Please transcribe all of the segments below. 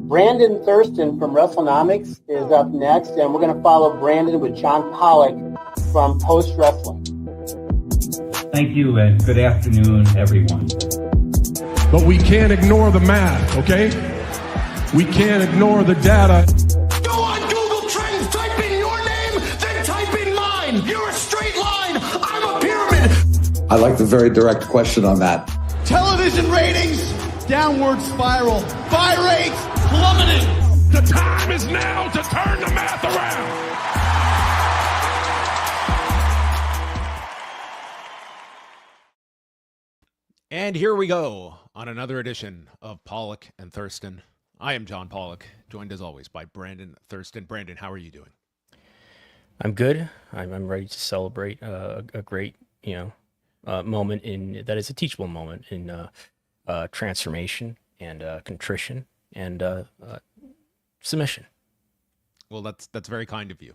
Brandon Thurston from Wrestlenomics is up next, and we're going to follow Brandon with John Pollock from Post Wrestling. Thank you, and good afternoon, everyone. But we can't ignore the math, okay? We can't ignore the data. Go on Google Trends, type in your name, then type in mine. You're a straight line, I'm a pyramid. I like the very direct question on that. Television ratings, downward spiral. Buy rates, plummeting. The time is now to turn the math around. And here we go on another edition of Pollock and Thurston. I am John Pollock, joined as always by Brandon Thurston. Brandon, how are you doing? I'm good. I'm ready to celebrate a great, moment that is a teachable moment in transformation and contrition and submission. Well, that's very kind of you.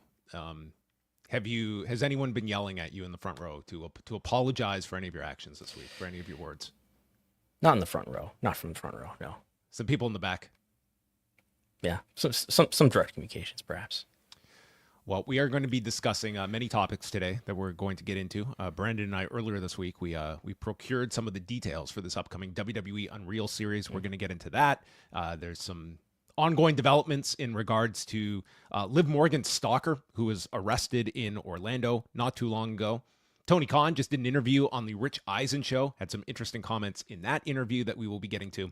Has anyone been yelling at you in the front row to apologize for any of your actions this week, for any of your words? Not in the front row. Not from the front row. No. Some people in the back. Yeah. Some direct communications, perhaps. Well, we are going to be discussing many topics today that we're going to get into. Brandon and I, earlier this week, we procured some of the details for this upcoming WWE Unreal series. We're going to get into that. There's some ongoing developments in regards to Liv Morgan's stalker, who was arrested in Orlando not too long ago. Tony Khan just did an interview on the Rich Eisen show, had some interesting comments in that interview that we will be getting to.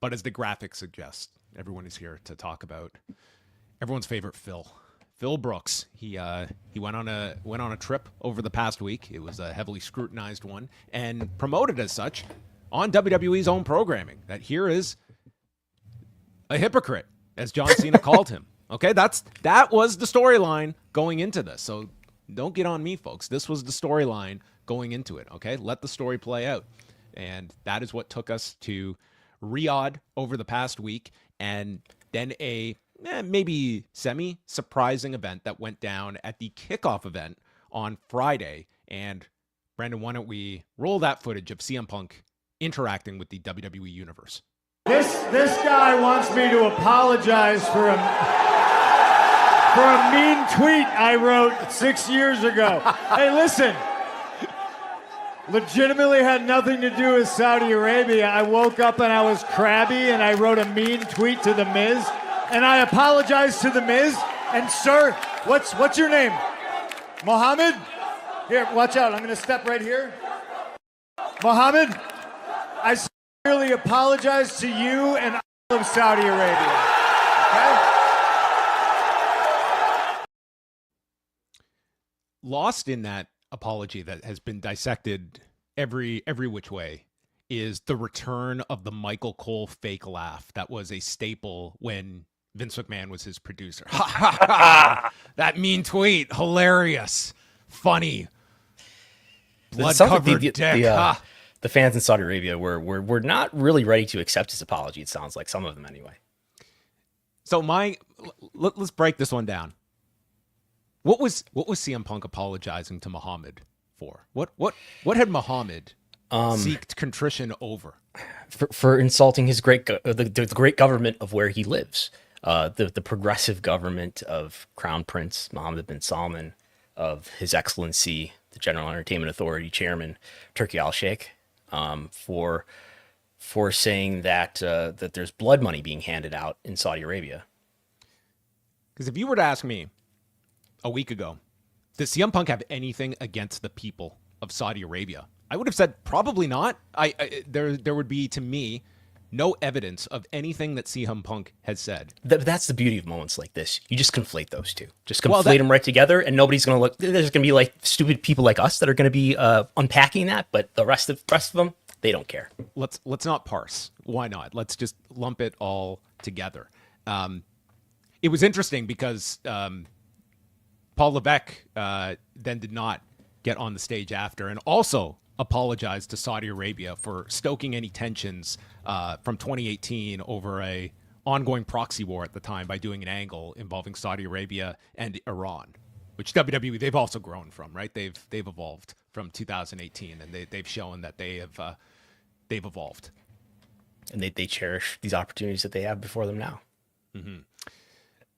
But as the graphics suggest, everyone is here to talk about everyone's favorite Phil Brooks. He went on a trip over the past week. It was a heavily scrutinized one and promoted as such on WWE's own programming. That here is a hypocrite, as John Cena called him. Okay, that was the storyline going into this. So don't get on me, folks. This was the storyline going into it. Okay, let the story play out, and that is what took us to Riyadh over the past week, and then a maybe semi-surprising event that went down at the kickoff event on Friday. And Brandon, why don't we roll that footage of CM Punk interacting with the WWE Universe? This guy wants me to apologize for a mean tweet I wrote 6 years ago. Hey, listen. Legitimately had nothing to do with Saudi Arabia. I woke up and I was crabby and I wrote a mean tweet to The Miz. And I apologized to The Miz. And sir, what's your name? Mohammed? Here, watch out. I'm going to step right here. Mohammed, I sincerely apologize to you and all of Saudi Arabia. Okay? Lost in that apology that has been dissected every which way is the return of the Michael Cole fake laugh that was a staple when Vince McMahon was his producer. Ha ha ha! That mean tweet, hilarious, funny, blood-covered dick. The fans in Saudi Arabia were not really ready to accept his apology. It sounds like, some of them anyway. So let's break this one down. What was CM Punk apologizing to Muhammad for? What had Muhammad seeked contrition over? For insulting his the great government of where he lives, the progressive government of Crown Prince Mohammed bin Salman, of His Excellency the General Entertainment Authority Chairman Turki Al-Sheikh, for saying that there's blood money being handed out in Saudi Arabia. Because if you were to ask me a week ago, does CM Punk have anything against the people of Saudi Arabia? I would have said probably not. There would be, to me, no evidence of anything that CM Punk has said. That's the beauty of moments like this. You just conflate those two. Just conflate them right together, and nobody's going to look. There's going to be like stupid people like us that are going to be unpacking that, but the rest of them, they don't care. Let's not parse. Why not? Let's just lump it all together. It was interesting because Paul Levesque then did not get on the stage after and also apologized to Saudi Arabia for stoking any tensions from 2018 over a ongoing proxy war at the time by doing an angle involving Saudi Arabia and Iran, which WWE, they've also grown from, right? They've evolved from 2018, and they've shown that they've evolved. And they cherish these opportunities that they have before them now. Mm-hmm.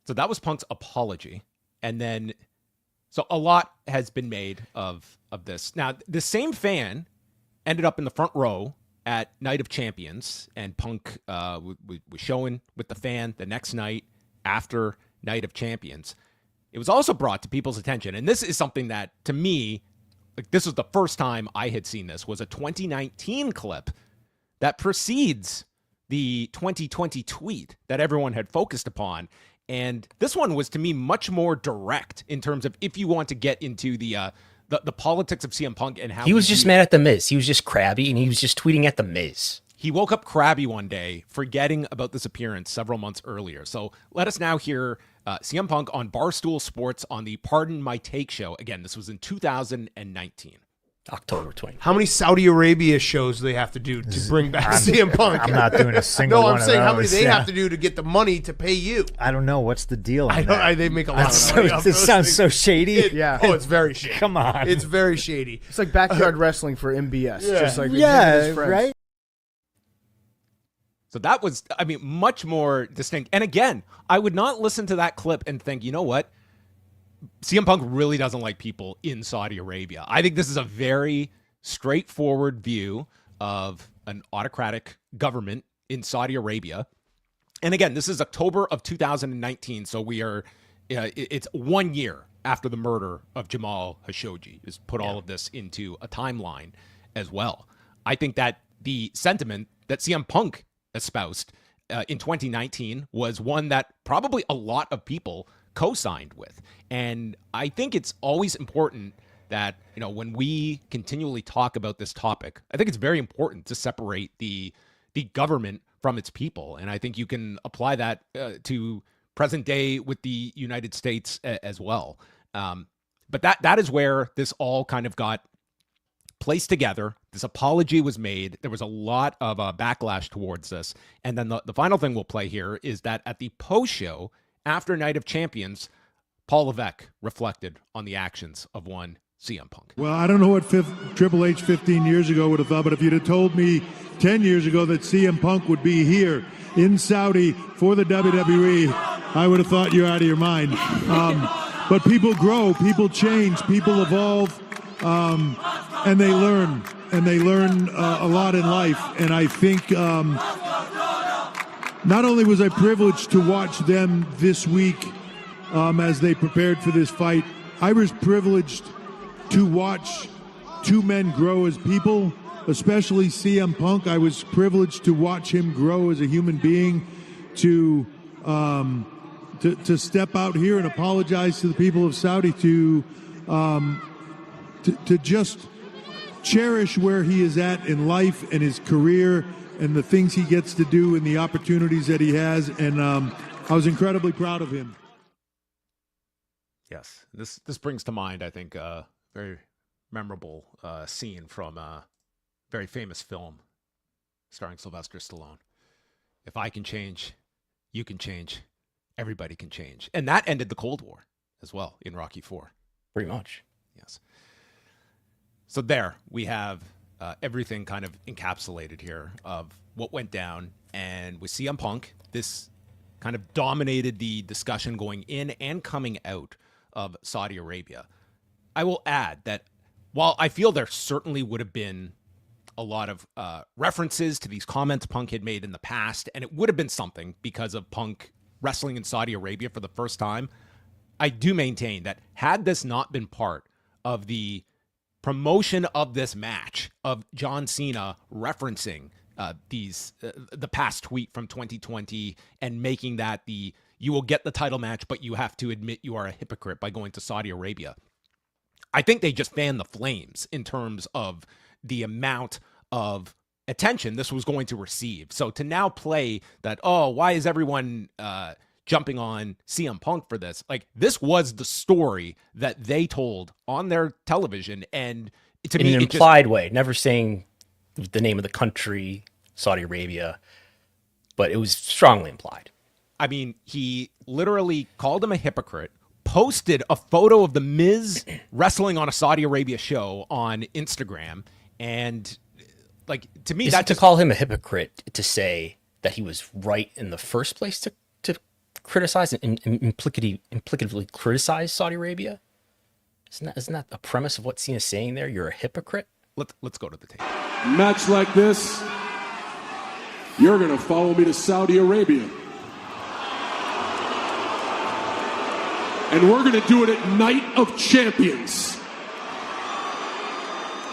So that was Punk's apology. And then, so a lot has been made of this. Now, the same fan ended up in the front row at Night of Champions, and Punk was showing with the fan the next night after Night of Champions. It was also brought to people's attention, and this is something that, to me, like, this was the first time I had seen this, was a 2019 clip that precedes the 2020 tweet that everyone had focused upon. And this one was, to me, much more direct in terms of if you want to get into the politics of CM Punk and how he was just mad at The Miz. He was just crabby, and he was just tweeting at The Miz. He woke up crabby one day, forgetting about this appearance several months earlier. So let us now hear CM Punk on Barstool Sports on the Pardon My Take show. Again, this was in 2019. October 20. How many Saudi Arabia shows do they have to do to bring back CM Punk? I'm not doing a single one. No, I'm saying how many those, they have to do to get the money to pay you. I don't know. What's the deal on I that? don't. They make a lot of money. This sounds so shady. Yeah. Oh, it's very shady. Come on. It's very shady. It's like backyard wrestling for MBS. Yeah. Just like right? So that was, I mean, much more distinct. And again, I would not listen to that clip and think, you know what? CM Punk really doesn't like people in Saudi Arabia. I think this is a very straightforward view of an autocratic government in Saudi Arabia. And again, this is October of 2019. So we are, it's 1 year after the murder of Jamal Khashoggi. Just put all of this into a timeline as well. I think that the sentiment that CM Punk espoused in 2019 was one that probably a lot of people co-signed with. And I think it's always important that, you know, when we continually talk about this topic, I think it's very important to separate the government from its people. And I think you can apply that to present day with the United States as well. But that is where this all kind of got placed together. This apology was made. There was a lot of backlash towards this. And then the final thing we'll play here is that at the post-show, after Night of Champions, Paul Levesque reflected on the actions of one CM Punk. Well, I don't know what Triple H 15 years ago would have thought, but if you'd have told me 10 years ago that CM Punk would be here in Saudi for the WWE, I would have thought you're out of your mind. But people grow, people change, people evolve, and they learn. And they learn a lot in life. And I think not only was I privileged to watch them this week as they prepared for this fight, I was privileged to watch two men grow as people, especially CM Punk. I was privileged to watch him grow as a human being, to step out here and apologize to the people of Saudi, to just cherish where he is at in life and his career and the things he gets to do and the opportunities that he has. And I was incredibly proud of him. Yes, this brings to mind, I think, a very memorable scene from a very famous film starring Sylvester Stallone. If I can change, you can change, everybody can change. And that ended the Cold War as well in Rocky IV. Pretty much. Yes. So there we have everything kind of encapsulated here of what went down. And with CM Punk, this kind of dominated the discussion going in and coming out of Saudi Arabia. I will add that while I feel there certainly would have been a lot of references to these comments Punk had made in the past, and it would have been something because of Punk wrestling in Saudi Arabia for the first time, I do maintain that had this not been part of the promotion of this match, of John Cena referencing the past tweet from 2020 and making that you will get the title match, but you have to admit you are a hypocrite by going to Saudi Arabia, I think they just fanned the flames in terms of the amount of attention this was going to receive. So to now play that, oh, why is everyone jumping on CM Punk for this? Like, this was the story that they told on their television. And to me, in an implied way, never saying the name of the country, Saudi Arabia, but it was strongly implied. I mean, he literally called him a hypocrite, posted a photo of The Miz wrestling on a Saudi Arabia show on Instagram, and like to me, that to call him a hypocrite to say that he was right in the first place to criticize and implicatively criticize Saudi Arabia. Isn't that a premise of what Cena's saying there? You're a hypocrite. Let's go to the tape. Match like this, you're gonna follow me to Saudi Arabia, and we're gonna do it at Night of Champions.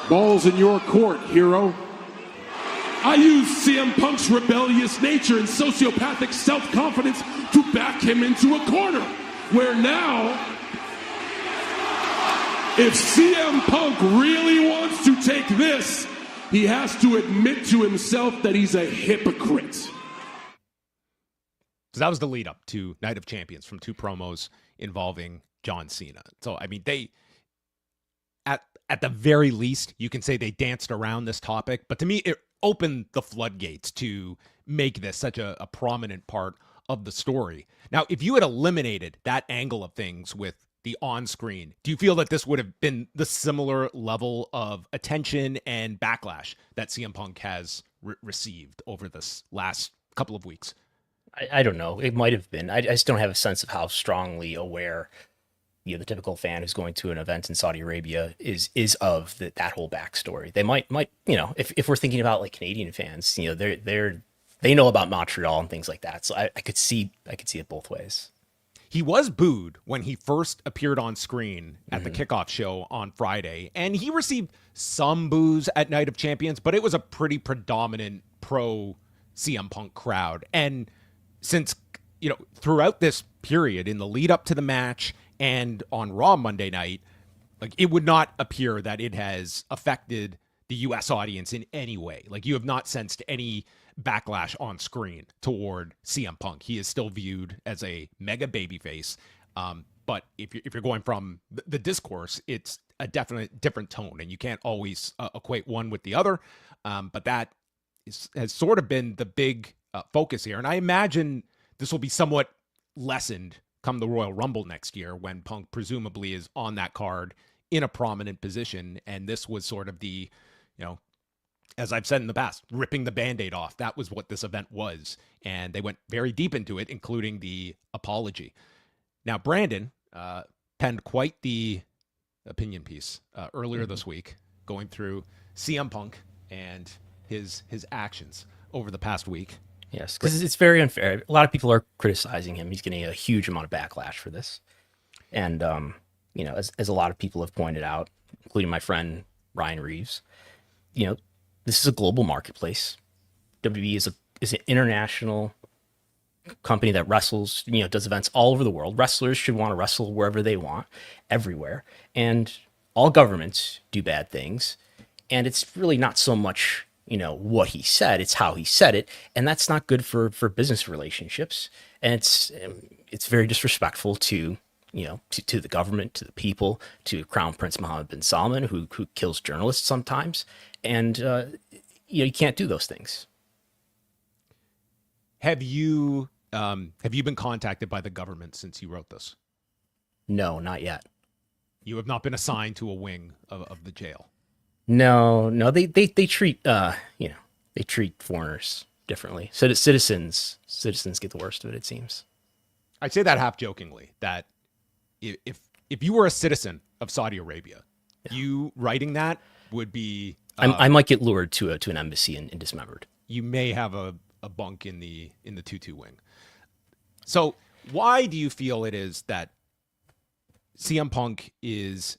Ball's in your court, hero. I use CM Punk's rebellious nature and sociopathic self-confidence to back him into a corner, where now, if CM Punk really wants to take this, he has to admit to himself that he's a hypocrite. So that was the lead up to Night of Champions from 2 promos involving John Cena. So, I mean, they, at the very least, you can say they danced around this topic. But to me, it opened the floodgates to make this such a prominent part of the story. Now, if you had eliminated that angle of things with the on-screen, do you feel that this would have been the similar level of attention and backlash that CM Punk has received over this last couple of weeks? I don't know. It might have been. I just don't have a sense of how strongly aware the typical fan who's going to an event in Saudi Arabia is of that whole backstory. They might if we're thinking about like Canadian fans, they know about Montreal and things like that. So I could see it both ways. He was booed when he first appeared on screen at the kickoff show on Friday, and he received some boos at Night of Champions, but it was a pretty predominant pro CM Punk crowd. And since, throughout this period in the lead up to the match and on Raw Monday night, like, it would not appear that it has affected the U.S. audience in any way. Like, you have not sensed any backlash on screen toward CM Punk. He is still viewed as a mega babyface. But if you're going from the discourse, it's a definite different tone, and you can't always equate one with the other. But that has sort of been the big focus here. And I imagine this will be somewhat lessened come the Royal Rumble next year, when Punk presumably is on that card in a prominent position. And this was sort of the, as I've said in the past, ripping the Band-Aid off. That was what this event was. And they went very deep into it, including the apology. Now, Brandon penned quite the opinion piece earlier this week, going through CM Punk and his actions over the past week. Yes, because it's very unfair. A lot of people are criticizing him. He's getting a huge amount of backlash for this. And, as a lot of people have pointed out, including my friend Ryan Reeves, this is a global marketplace. WWE is an international company that wrestles, does events all over the world. Wrestlers should want to wrestle wherever they want, everywhere. And all governments do bad things. And it's really not so much, what he said, it's how he said it. And that's not good for business relationships. And it's very disrespectful to the government, to the people, to Crown Prince Mohammed bin Salman, who kills journalists sometimes. And, you can't do those things. Have you been contacted by the government since you wrote this? No, not yet. You have not been assigned to a wing of the jail? No, they treat, they treat foreigners differently. So citizens get the worst of it, it seems. I say that half jokingly, that if you were a citizen of Saudi Arabia, you writing that would be... I might get lured to an embassy and dismembered. You may have a bunk in the 2-2 wing. So why do you feel it is that CM Punk is...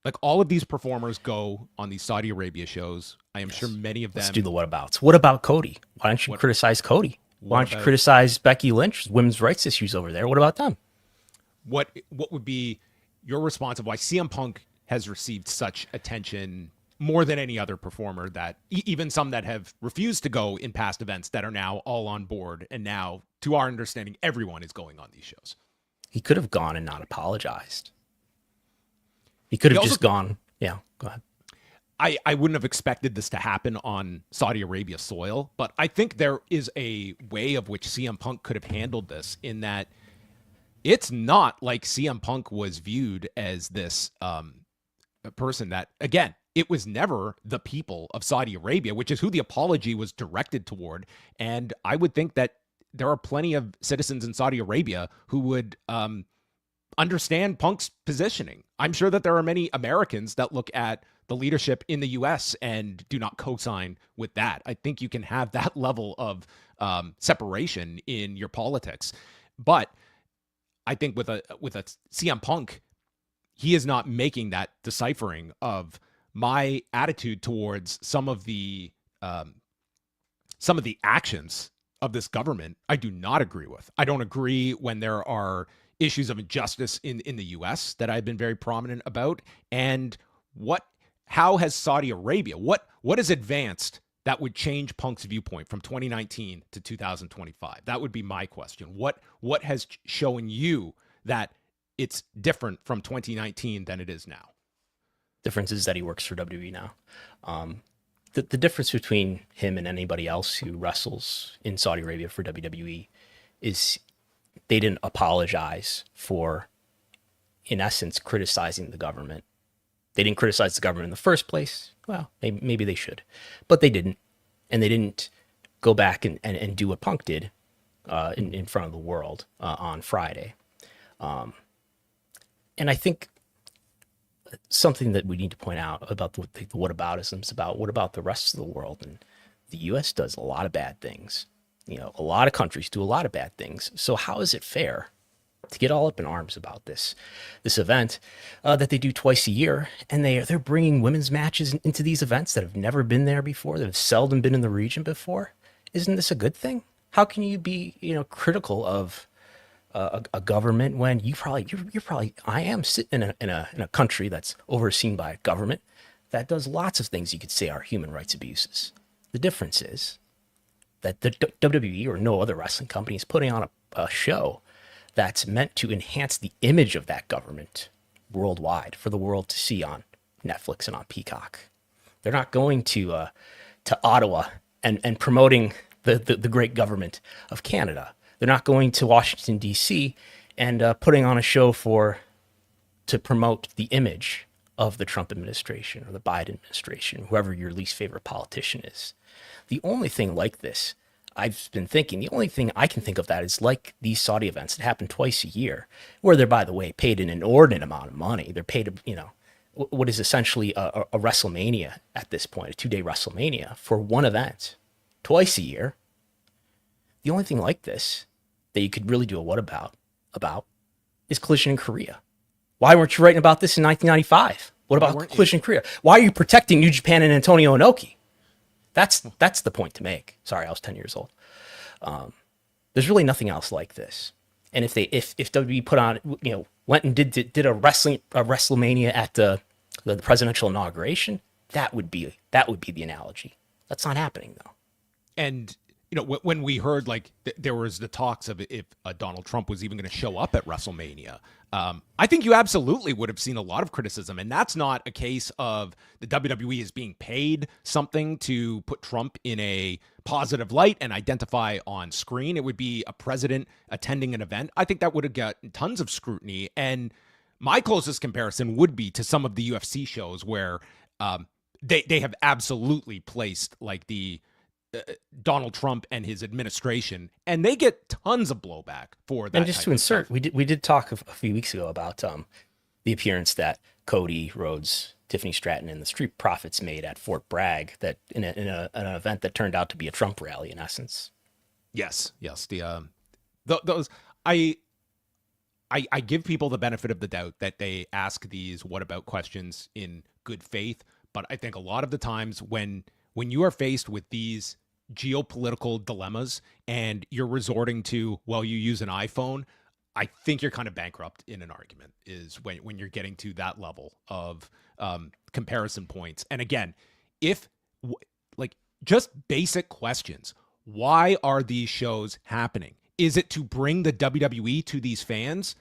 Like, all of these performers go on these Saudi Arabia shows. I am sure many of them... Let's do the whatabouts. What about Cody? Why don't you criticize Cody? Why don't you criticize Becky Lynch? Women's rights issues over there. What about them? What would be your response of why CM Punk has received such attention more than any other performer, that even some that have refused to go in past events that are now all on board, and now, to our understanding, everyone is going on these shows? He could have gone and not apologized. He could have just gone. Yeah, go ahead. I wouldn't have expected this to happen on Saudi Arabia soil, but I think there is a way of which CM Punk could have handled this, in that it's not like CM Punk was viewed as this person that, again, it was never the people of Saudi Arabia, which is who the apology was directed toward. And I would think that there are plenty of citizens in Saudi Arabia who would understand Punk's positioning. I'm sure that there are many Americans that look at the leadership in the U.S. and do not co-sign with that. I think you can have that level of separation in your politics. But I think with a CM Punk, he is not making that deciphering of my attitude towards some of the actions of this government. I do not agree with. I don't agree when there are issues of injustice in the U.S. that I've been very prominent about. And how has Saudi Arabia, what has advanced that would change Punk's viewpoint from 2019 to 2025? That would be my question. What has shown you that it's different from 2019 than it is now? Difference is that he works for WWE now. The difference between him and anybody else who wrestles in Saudi Arabia for WWE is they didn't apologize for, in essence, criticizing the government. They didn't criticize the government in the first place. Well, maybe they should, but they didn't. And they didn't go back and do what Punk did in front of the world on Friday. And I think something that we need to point out about the whataboutisms about what about the rest of the world. And the U.S. does a lot of bad things. A lot of countries do a lot of bad things. So how is it fair to get all up in arms about this event that they do twice a year, and they're bringing women's matches into these events that have never been there before, that have seldom been in the region before? Isn't this a good thing? How can you be critical of a government when you're probably I am sitting in a country that's overseen by a government that does lots of things you could say are human rights abuses. The difference is that the WWE or no other wrestling company is putting on a show that's meant to enhance the image of that government worldwide for the world to see on Netflix and on Peacock. They're not going to Ottawa and promoting the great government of Canada. They're not going to Washington, D.C. and putting on a show to promote the image of the Trump administration or the Biden administration, whoever your least favorite politician is. The only thing like this, I've been thinking, the only thing I can think of that is like these Saudi events that happen twice a year, where they're, by the way, paid an inordinate amount of money. They're paid, what is essentially a WrestleMania at this point, a 2-day WrestleMania for one event twice a year. The only thing like this that you could really do a what about is Collision in Korea. Why weren't you writing about this in 1995? What about Collision in Korea? Why are you protecting New Japan and Antonio Inoki? That's the point to make. Sorry, I was 10 years old. There's really nothing else like this. And if WWE put on, went and did a WrestleMania at the presidential inauguration, that would be the analogy. That's not happening though. And when we heard there was the talks of if Donald Trump was even going to show up at WrestleMania, I think you absolutely would have seen a lot of criticism. And that's not a case of the WWE is being paid something to put Trump in a positive light and identify on screen. It would be a president attending an event. I think that would have gotten tons of scrutiny. And my closest comparison would be to some of the UFC shows where they have absolutely placed the Donald Trump and his administration, and they get tons of blowback for that. And just to insert, we did talk a few weeks ago about the appearance that Cody Rhodes, Tiffany Stratton, and the Street Profits made at Fort Bragg, that in an event that turned out to be a Trump rally in essence. Yes. Those I give people the benefit of the doubt that they ask these what about questions in good faith, but I think a lot of the times when you are faced with these geopolitical dilemmas and you're resorting to, you use an iPhone, I think you're kind of bankrupt in an argument is when you're getting to that level of comparison points. And again, just basic questions, why are these shows happening? Is it to bring the WWE to these fans?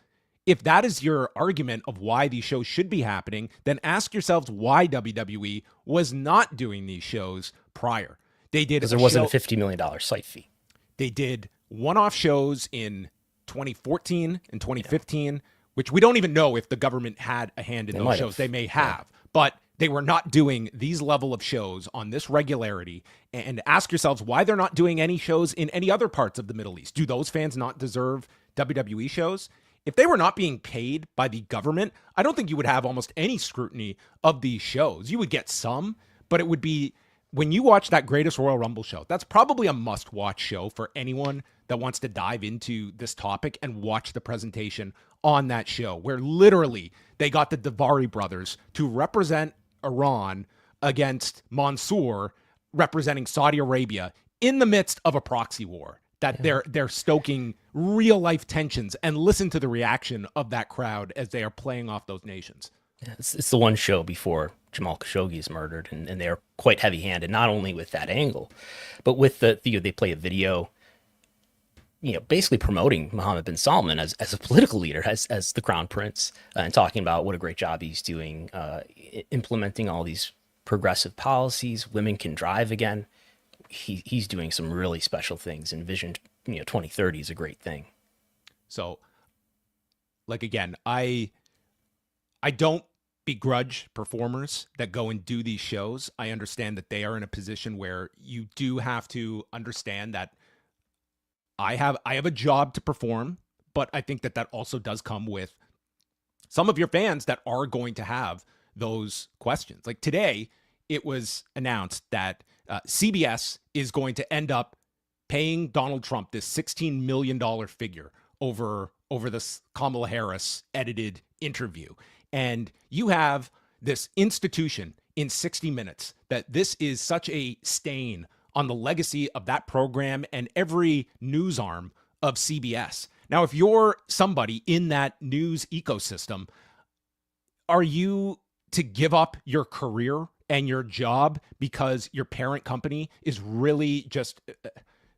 If that is your argument of why these shows should be happening, then ask yourselves why WWE was not doing these shows prior. They did because there wasn't a $50 million site fee. They did one-off shows in 2014 and 2015, which we don't even know if the government had a hand in those shows. They may have, but they were not doing these level of shows on this regularity, and ask yourselves why they're not doing any shows in any other parts of the Middle East. Do those fans not deserve WWE shows? If they were not being paid by the government, I don't think you would have almost any scrutiny of these shows. You would get some, but it would be, when you watch that Greatest Royal Rumble show, that's probably a must-watch show for anyone that wants to dive into this topic and watch the presentation on that show, where literally they got the Davari brothers to represent Iran against Mansour representing Saudi Arabia in the midst of a proxy war that they're stoking real life tensions, and listen to the reaction of that crowd as they are playing off those nations. Yeah, it's the one show before Jamal Khashoggi is murdered, and they're quite heavy-handed, not only with that angle, but with they play a video, basically promoting Mohammed bin Salman as a political leader, as the crown prince, and talking about what a great job he's doing, implementing all these progressive policies. Women can drive again. He's doing some really special things, and Vision 2030 is a great thing. So, like, again, I don't begrudge performers that go and do these shows. I understand that they are in a position where you do have to understand that I have a job to perform, but I think that also does come with some of your fans that are going to have those questions. Like today, it was announced that CBS is going to end up paying Donald Trump this $16 million figure over this Kamala Harris edited interview. And you have this institution in 60 Minutes that this is such a stain on the legacy of that program and every news arm of CBS. Now, if you're somebody in that news ecosystem, are you to give up your career and your job because your parent company is really just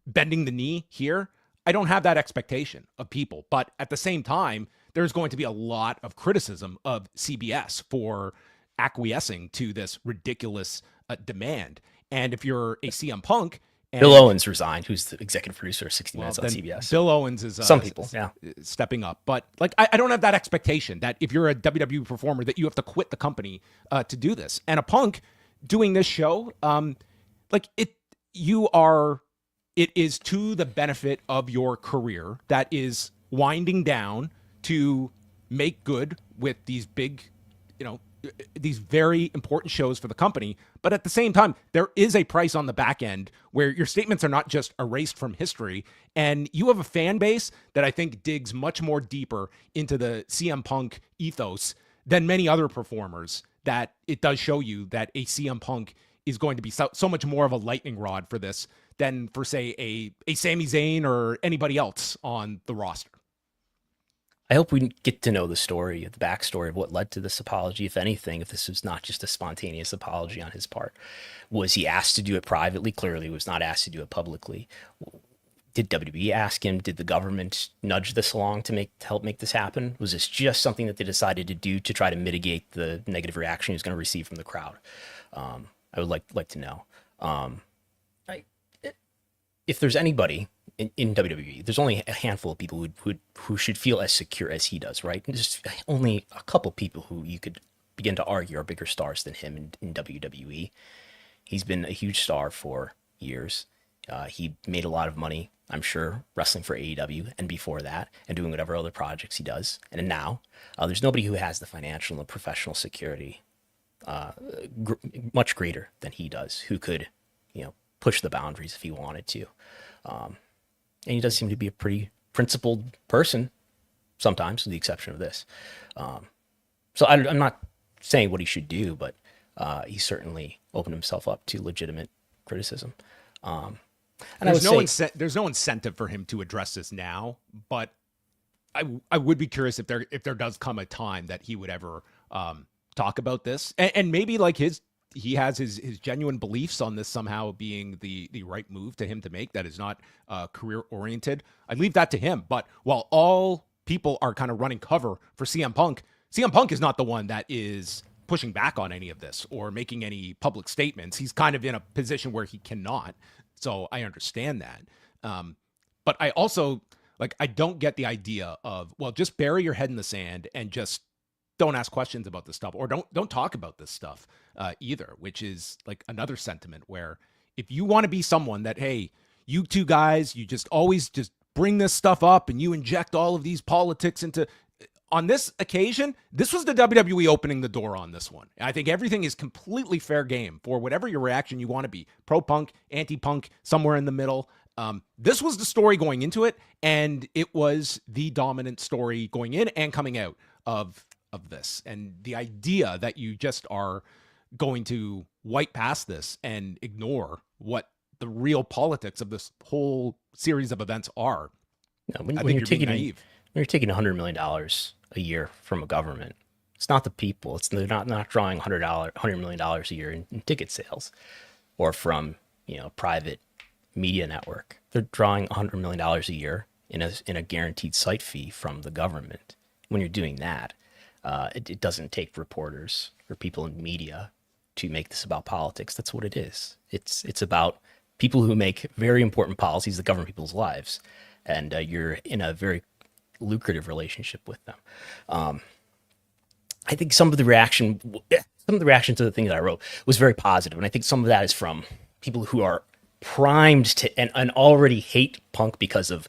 bending the knee here? I don't have that expectation of people. But at the same time, there's going to be a lot of criticism of CBS for acquiescing to this ridiculous demand. And if you're a CM Punk, and Bill Owens resigned, who's the executive producer of 60 Minutes on CBS. Bill Owens is some people, stepping up. But like, I don't have that expectation that if you're a WWE performer that you have to quit the company to do this. And a Punk doing this show, it is to the benefit of your career that is winding down to make good with these big, these very important shows for the company. But at the same time, there is a price on the back end where your statements are not just erased from history. And you have a fan base that I think digs much more deeper into the CM Punk ethos than many other performers, that it does show you that a CM Punk is going to be so much more of a lightning rod for this than for, say, a Sami Zayn or anybody else on the roster. I hope we get to know the story, the backstory of what led to this apology, if anything, if this was not just a spontaneous apology on his part. Was he asked to do it privately? Clearly he was not asked to do it publicly. Did WWE ask him? Did the government nudge this along to help make this happen? Was this just something that they decided to do to try to mitigate the negative reaction he was going to receive from the crowd? I would like to know. If there's anybody in WWE, there's only a handful of people who should feel as secure as he does, right? And there's only a couple people who you could begin to argue are bigger stars than him in WWE. He's been a huge star for years. He made a lot of money, I'm sure, wrestling for AEW and before that, and doing whatever other projects he does. And now, there's nobody who has the financial and professional security much greater than he does, who could, push the boundaries if he wanted to. And he does seem to be a pretty principled person sometimes, with the exception of this. So I'm not saying what he should do, but he certainly opened himself up to legitimate criticism. And there's no incentive for him to address this now, but I would be curious if there does come a time that he would ever talk about this, and maybe like he has his genuine beliefs on this somehow being the right move to him to make that is not career oriented. I leave that to him. But while all people are kind of running cover for CM Punk is not the one that is pushing back on any of this or making any public statements. He's kind of in a position where he cannot. So I understand that. But I also, I don't get the idea of, well, just bury your head in the sand and just don't ask questions about this stuff, or don't talk about this stuff either, which is like another sentiment where if you want to be someone that, hey, you two guys, you just always just bring this stuff up and you inject all of these politics into, on this occasion, this was the WWE opening the door on this one. I think everything is completely fair game for whatever your reaction you want to be, pro-punk, anti-punk, somewhere in the middle. This was the story going into it, and it was the dominant story going in and coming out of this. And the idea that you just are going to wipe past this and ignore what the real politics of this whole series of events are. No, when you're taking $100 million a year from a government, it's not the people. They're not drawing $100 million a year in ticket sales, or from private media network. They're drawing $100 million a year in a guaranteed site fee from the government. When you're doing that, it doesn't take reporters or people in media to make this about politics. That's what it is. It's about people who make very important policies that govern people's lives, and you're in a very lucrative relationship with them. I think some of the reaction to the thing that I wrote was very positive, and I think some of that is from people who are primed to and already hate Punk because of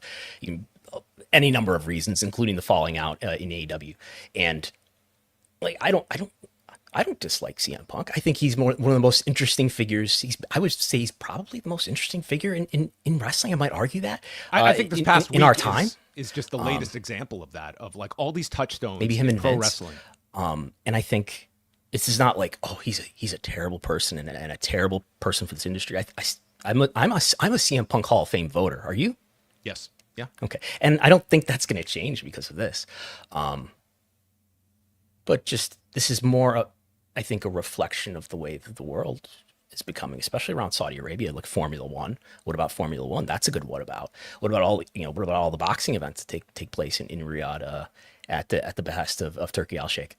any number of reasons, including the falling out in AEW. And like, I don't dislike CM Punk. I think he's one of the most interesting figures. I would say he's probably the most interesting figure in wrestling. I might argue that. I think this past week in our time is just the latest example of that, of like all these touchstones. Maybe him in pro Vince. wrestling. And I think this is not like, oh, he's a terrible person and a terrible person for this industry. I'm a CM Punk Hall of Fame voter. Are you? Yes. Yeah. Okay. And I don't think that's going to change because of this. But just, this is more, I think, a reflection of the way that the world is becoming, especially around Saudi Arabia, like Formula One. What about Formula One? That's a good what about. What about all the boxing events that take place in Riyadh at the behest of Turki Al-Sheikh?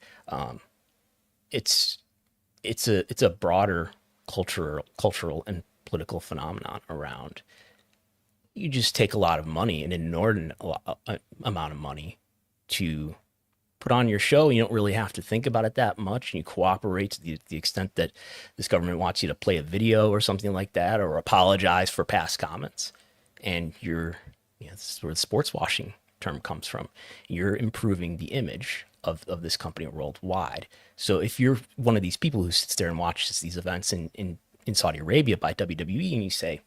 It's a broader cultural and political phenomenon around. You just take a lot of money, an inordinate amount of money, to put on your show. You don't really have to think about it that much, and you cooperate to the extent that this government wants you to play a video or something like that, or apologize for past comments. And this is where the sports washing term comes from. You're improving the image of this company worldwide. So if you're one of these people who sits there and watches these events in Saudi Arabia by WWE, and you say,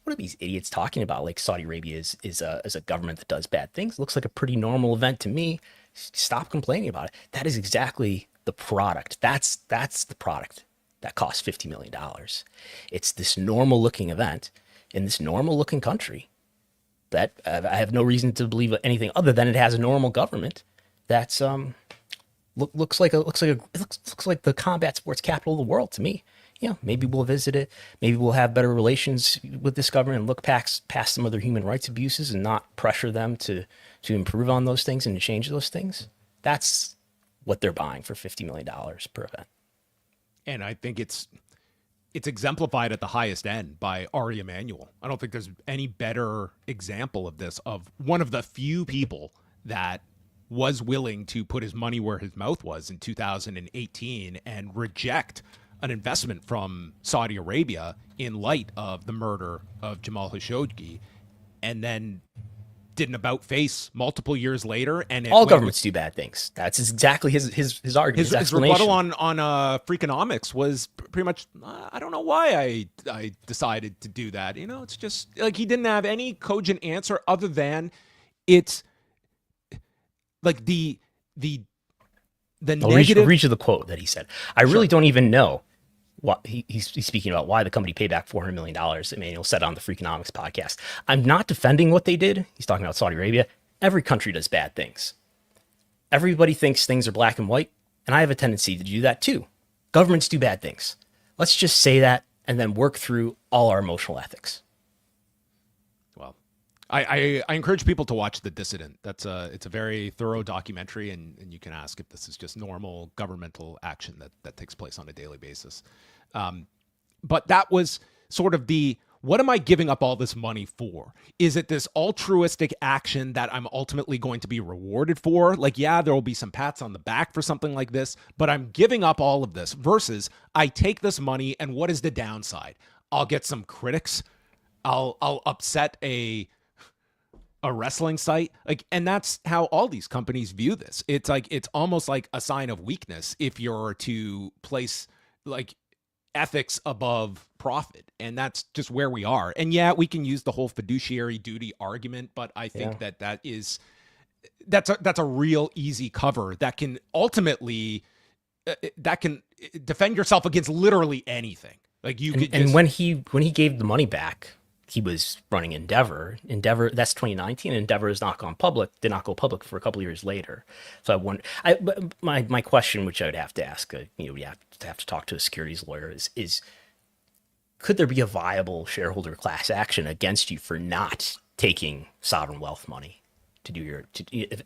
what are these idiots talking about? Like, Saudi Arabia is a government that does bad things. Looks like a pretty normal event to me. Stop complaining about it. That is exactly the product. That's the product that costs $50 million. It's this normal looking event in this normal looking country that I have no reason to believe anything other than it has a normal government. That's looks like the combat sports capital of the world to me. Maybe we'll visit it. Maybe we'll have better relations with this government and look past some of their human rights abuses and not pressure them to improve on those things and to change those things. That's what they're buying for $50 million per event. And I think it's exemplified at the highest end by Ari Emanuel. I don't think there's any better example of this, of one of the few people that was willing to put his money where his mouth was in 2018 and reject an investment from Saudi Arabia in light of the murder of Jamal Khashoggi, and then did an about face multiple years later. And all governments do bad things. That's exactly his argument. His rebuttal on Freakonomics was pretty much, I don't know why I decided to do that. It's just like he didn't have any cogent answer other than it's like the negative. I'll read you the quote that he said. I really don't even know what he's speaking about, why the company paid back $400 million. Emmanuel said on the Freakonomics podcast. I'm not defending what they did. He's talking about Saudi Arabia. Every country does bad things. Everybody thinks things are black and white, and I have a tendency to do that too. Governments do bad things. Let's just say that and then work through all our emotional ethics. Well, I encourage people to watch The Dissident. It's a very thorough documentary, and you can ask if this is just normal governmental action that takes place on a daily basis. But that was sort of what am I giving up all this money for? Is it this altruistic action that I'm ultimately going to be rewarded for? Like, yeah, there will be some pats on the back for something like this, but I'm giving up all of this versus I take this money and what is the downside? I'll get some critics. I'll upset a wrestling site. Like, and that's how all these companies view this. It's like, it's almost like a sign of weakness if you're to place like ethics above profit. And that's just where we are. And yeah, we can use the whole fiduciary duty argument, but I think that's a real easy cover that can ultimately that can defend yourself against literally anything. Like you could and when he gave the money back, he was running Endeavor. That's 2019. Endeavor did not go public for a couple of years later. So my question, which I would have to ask, you have to talk to a securities lawyer, is could there be a viable shareholder class action against you for not taking sovereign wealth money to do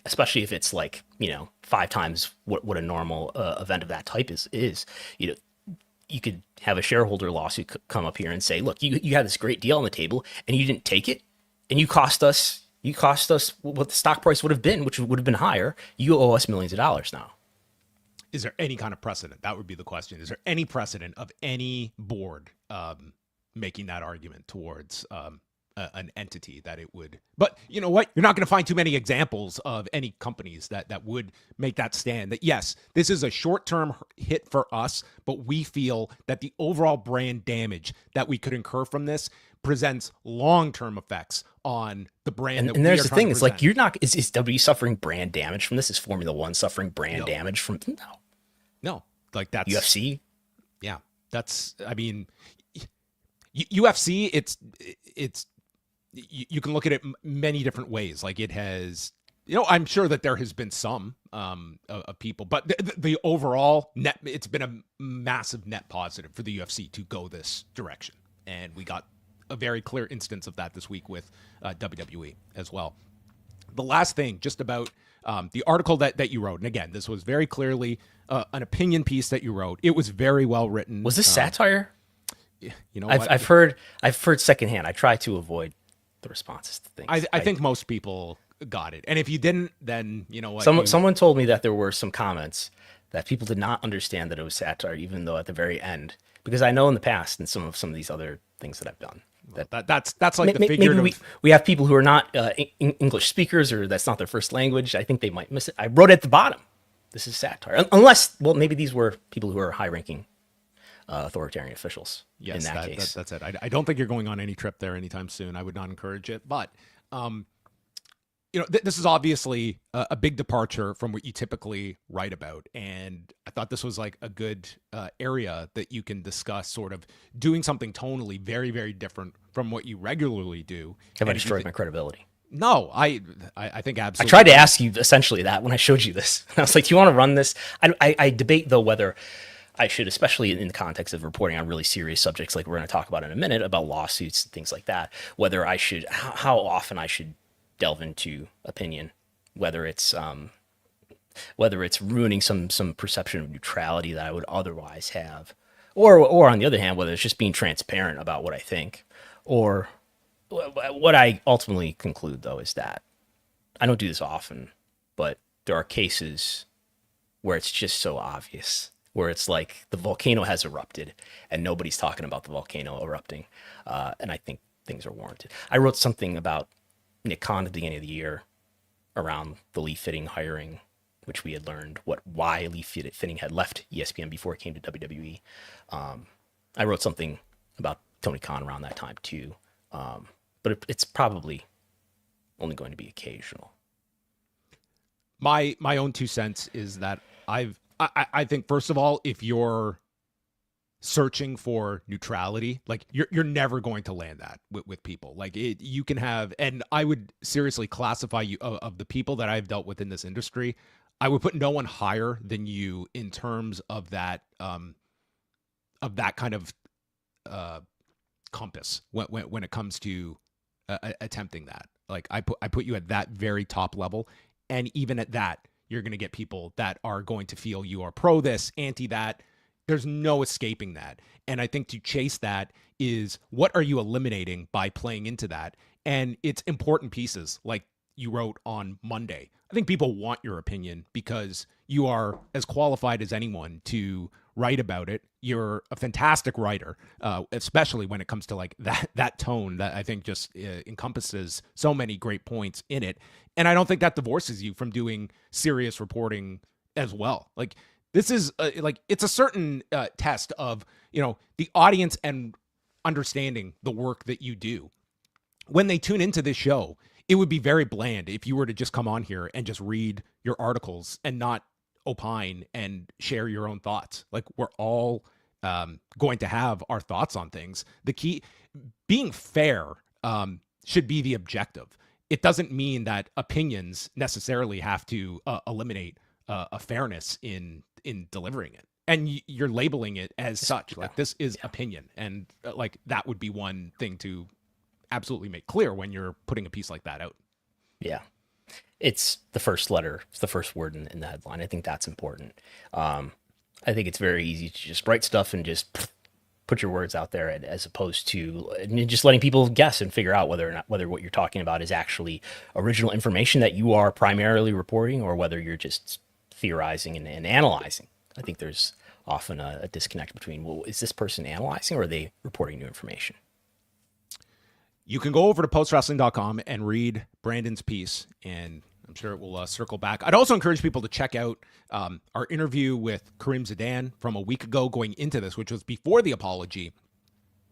especially if it's like 5 times what a normal event of that type is. You could have a shareholder lawsuit come up here and say, look, you had this great deal on the table and you didn't take it, and you cost us what the stock price would have been, which would have been higher. You owe us millions of dollars now. Is there any kind of precedent? That would be the question. Is there any precedent of any board making that argument towards an entity that it would? But you know what? You're not going to find too many examples of any companies that would make that stand. That yes, this is a short-term hit for us, but we feel that the overall brand damage that we could incur from this presents long-term effects on the brand. And there's the thing: it's like you're not. Is WWE suffering brand damage from this? Is Formula One suffering brand damage from? No. Like that's UFC. Yeah, that's. I mean, UFC. It's. You can look at it many different ways. Like it has, I'm sure that there has been some of people, but the overall net, it's been a massive net positive for the UFC to go this direction. And we got a very clear instance of that this week with WWE as well. The last thing, just about the article that you wrote, and again, this was very clearly an opinion piece that you wrote. It was very well written. Was this satire? I've heard secondhand. I try to avoid the responses to things. I think most people got it. And if you didn't, then you know what? Someone told me that there were some comments that people did not understand that it was satire, even though at the very end, because I know in the past and some of these other things that I've done. That's like the figurative. Maybe we have people who are not English speakers, or that's not their first language. I think they might miss it. I wrote at the bottom, this is satire. Unless, well, maybe these were people who are high-ranking authoritarian officials. Yes, in that case. That's it. I don't think you're going on any trip there anytime soon. I would not encourage it. But, this is obviously a big departure from what you typically write about. And I thought this was like a good area that you can discuss, sort of doing something tonally very, very different from what you regularly do. Have I destroyed my credibility? No, I think absolutely. I tried to ask you essentially that when I showed you this. I was like, do you want to run this? I debate, though, whether I should, especially in the context of reporting on really serious subjects like we're going to talk about in a minute, about lawsuits and things like that, whether I should, how often I should delve into opinion, whether it's ruining some perception of neutrality that I would otherwise have, or on the other hand, whether it's just being transparent about what I think. Or what I ultimately conclude, though, is that I don't do this often, but there are cases where it's just so obvious, where it's like the volcano has erupted and nobody's talking about the volcano erupting. And I think things are warranted. I wrote something about Nick Khan at the beginning of the year around the Lee Fitting hiring, which we had learned why Lee Fitting had left ESPN before it came to WWE. I wrote something about Tony Khan around that time too. But it's probably only going to be occasional. My own 2 cents is that I think, first of all, if you're searching for neutrality, like you're never going to land that with people. Like you can have, and I would seriously classify you of the people that I've dealt with in this industry, I would put no one higher than you in terms of that kind of compass when it comes to attempting that. Like I put you at that very top level, and even at that, you're going to get people that are going to feel you are pro this, anti that. There's no escaping that. And I think to chase that is, what are you eliminating by playing into that? And it's important pieces like you wrote on Monday. I think people want your opinion because you are as qualified as anyone to write about it. You're a fantastic writer, especially when it comes to like that tone that I think just encompasses so many great points in it. And I don't think that divorces you from doing serious reporting as well. Like, this is it's a certain test of, the audience and understanding the work that you do. When they tune into this show, it would be very bland if you were to just come on here and just read your articles and not opine and share your own thoughts. Like, we're all going to have our thoughts on things. The key, being fair, should be the objective. It doesn't mean that opinions necessarily have to eliminate a fairness in delivering it. And you're labeling it as such. Like, this is opinion. And like, that would be one thing to absolutely make clear when you're putting a piece like that out. Yeah. It's the first letter. It's the first word in the headline. I think that's important. I think it's very easy to just write stuff and just put your words out there, as opposed to just letting people guess and figure out whether what you're talking about is actually original information that you are primarily reporting, or whether you're just theorizing and analyzing. I think there's often a disconnect between, well, is this person analyzing or are they reporting new information? You can go over to postwrestling.com and read Brandon's piece, and I'm sure it will circle back. I'd also encourage people to check out our interview with Kareem Zidane from a week ago going into this, which was before the apology,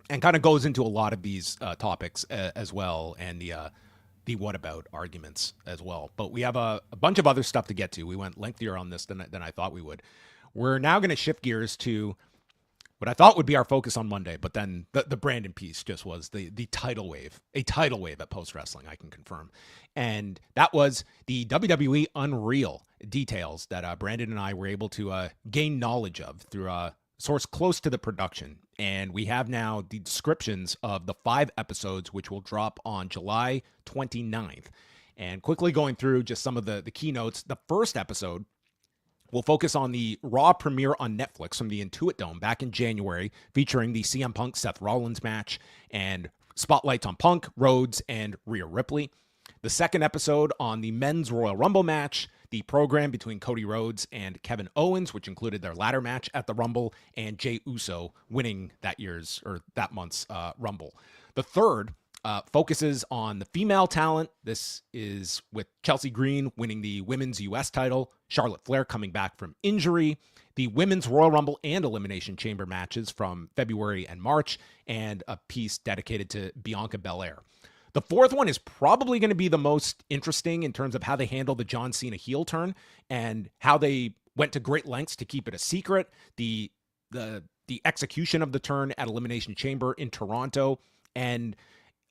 and kind of goes into a lot of these topics as well, and the what about arguments as well. But we have a bunch of other stuff to get to. We went lengthier on this than I thought we would. We're now going to shift gears to what I thought would be our focus on Monday, but then the Brandon piece just was the tidal wave, a tidal wave at Post Wrestling, I can confirm. And that was the WWE Unreal details that Brandon and I were able to gain knowledge of through a source close to the production. And we have now the descriptions of the 5 episodes, which will drop on July 29th. And quickly going through just some of the keynotes, the first episode will focus on the Raw premiere on Netflix from the Intuit Dome back in January, featuring the CM Punk Seth Rollins match and spotlights on Punk, Rhodes, and Rhea Ripley. The second episode on the Men's Royal Rumble match, the program between Cody Rhodes and Kevin Owens, which included their ladder match at the Rumble, and Jey Uso winning that month's Rumble. The third focuses on the female talent. This is with Chelsea Green winning the women's U.S. title, Charlotte Flair coming back from injury, the women's Royal Rumble and Elimination Chamber matches from February and March, and a piece dedicated to Bianca Belair. The fourth one is probably going to be the most interesting in terms of how they handle the John Cena heel turn and how they went to great lengths to keep it a secret, the execution of the turn at Elimination Chamber in Toronto, and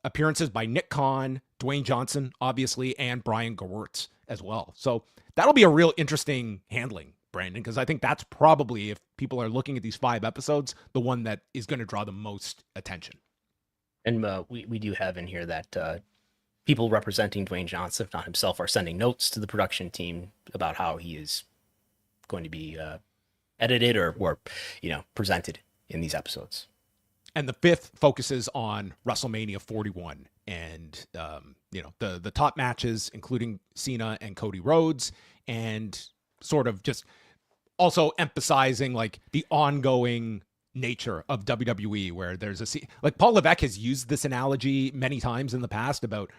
appearances by Nick Khan, Dwayne Johnson, obviously, and Brian Gewirtz as well. So that'll be a real interesting handling, Brandon, because I think that's probably, if people are looking at these 5 episodes, the one that is going to draw the most attention. And we do have in here that people representing Dwayne Johnson, if not himself, are sending notes to the production team about how he is going to be edited or presented in these episodes. And the 5th focuses on WrestleMania 41 and, the top matches, including Cena and Cody Rhodes, and sort of just also emphasizing like the ongoing nature of WWE, where there's like Paul Levesque has used this analogy many times in the past about,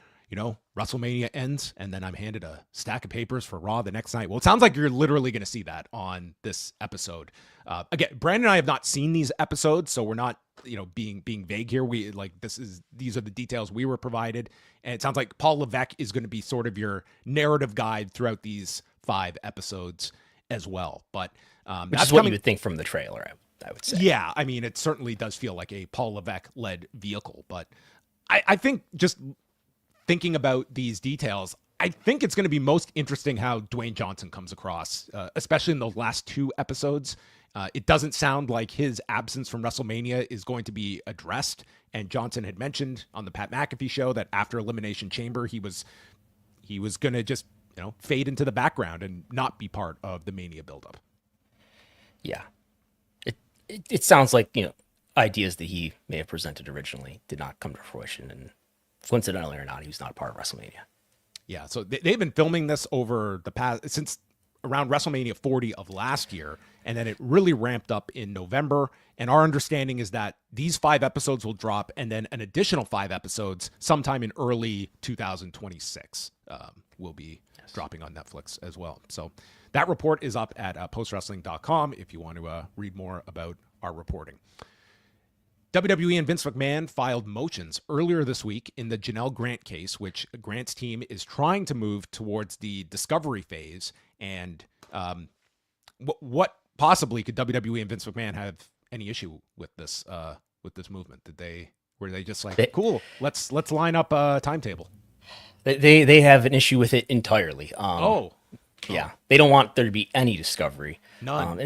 WrestleMania ends and then I'm handed a stack of papers for Raw the next night. Well, it sounds like you're literally going to see that on this episode. Again, Brandon and I have not seen these episodes, so we're not, being vague here. These are the details we were provided. And it sounds like Paul Levesque is going to be sort of your narrative guide throughout these 5 episodes as well. But which is what you would think from the trailer, I would say. Yeah, I mean, it certainly does feel like a Paul Levesque-led vehicle. But I think just thinking about these details, I think it's going to be most interesting how Dwayne Johnson comes across, especially in those last 2 episodes. It doesn't sound like his absence from WrestleMania is going to be addressed. And Johnson had mentioned on the Pat McAfee show that after Elimination Chamber, he was going to just, fade into the background and not be part of the Mania buildup. Yeah. it sounds like, ideas that he may have presented originally did not come to fruition, and coincidentally or not, he was not a part of WrestleMania. Yeah, so they've been filming this over the past, since around WrestleMania 40 of last year, and then it really ramped up in November. And our understanding is that these 5 episodes will drop, and then an additional 5 episodes sometime in early 2026 will be dropping on Netflix as well. So that report is up at postwrestling.com if you want to read more about our reporting. WWE and Vince McMahon filed motions earlier this week in the Janel Grant case, which Grant's team is trying to move towards the discovery phase. And what possibly could WWE and Vince McMahon have any issue with this movement? Were they just like, cool, let's line up a timetable? They have an issue with it entirely. Yeah, they don't want there to be any discovery. None.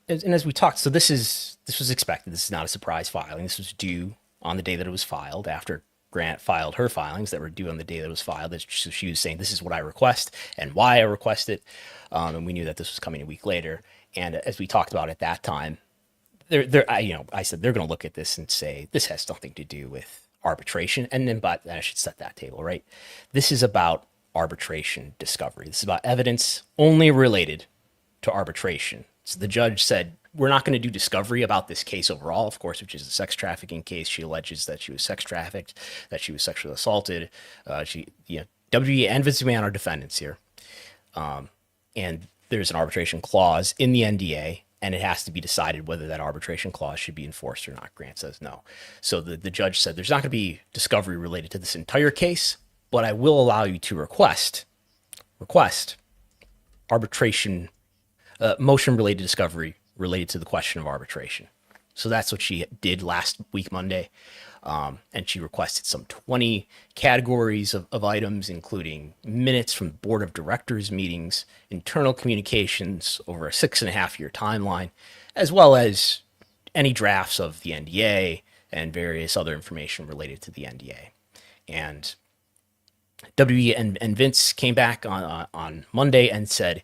And as we talked, so this was expected. This is not a surprise filing. This was due on the day that it was filed, after Grant filed her filings that were due on the day that it was filed. So she was saying, this is what I request and why I request it. And we knew that this was coming a week later. And as we talked about at that time, I said they're going to look at this and say, this has nothing to do with arbitration. And then, but I should set that table, right? This is about arbitration discovery. This is about evidence only related to arbitration. So the judge said, we're not going to do discovery about this case overall, of course, which is a sex trafficking case. She alleges that she was sex trafficked, that she was sexually assaulted. WWE and Vince McMahon are defendants here. And there's an arbitration clause in the NDA, and it has to be decided whether that arbitration clause should be enforced or not. Grant says no. So the judge said, there's not going to be discovery related to this entire case, but I will allow you to request arbitration motion related discovery related to the question of arbitration. So that's what she did last week, Monday. And she requested some 20 categories of items, including minutes from board of directors meetings, internal communications over a 6.5-year timeline, as well as any drafts of the NDA and various other information related to the NDA. And WWE and Vince came back on Monday and said,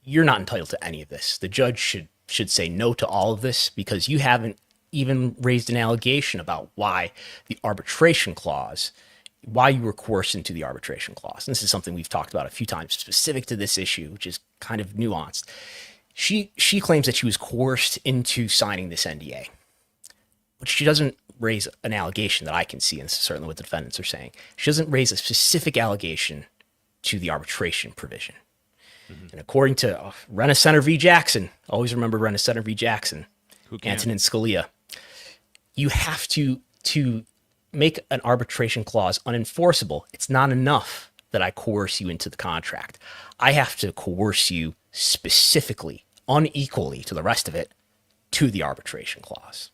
you're not entitled to any of this. The judge should say no to all of this because you haven't even raised an allegation about why the arbitration clause, why you were coerced into the arbitration clause. And this is something we've talked about a few times specific to this issue, which is kind of nuanced. She claims that she was coerced into signing this NDA, but she doesn't raise an allegation that I can see, and this is certainly what the defendants are saying. She doesn't raise a specific allegation to the arbitration provision. Mm-hmm. And according to Renner Center v. Jackson, always remember Renner Center v. Jackson, Antonin Scalia, you have to make an arbitration clause unenforceable. It's not enough that I coerce you into the contract. I have to coerce you specifically, unequally to the rest of it, to the arbitration clause.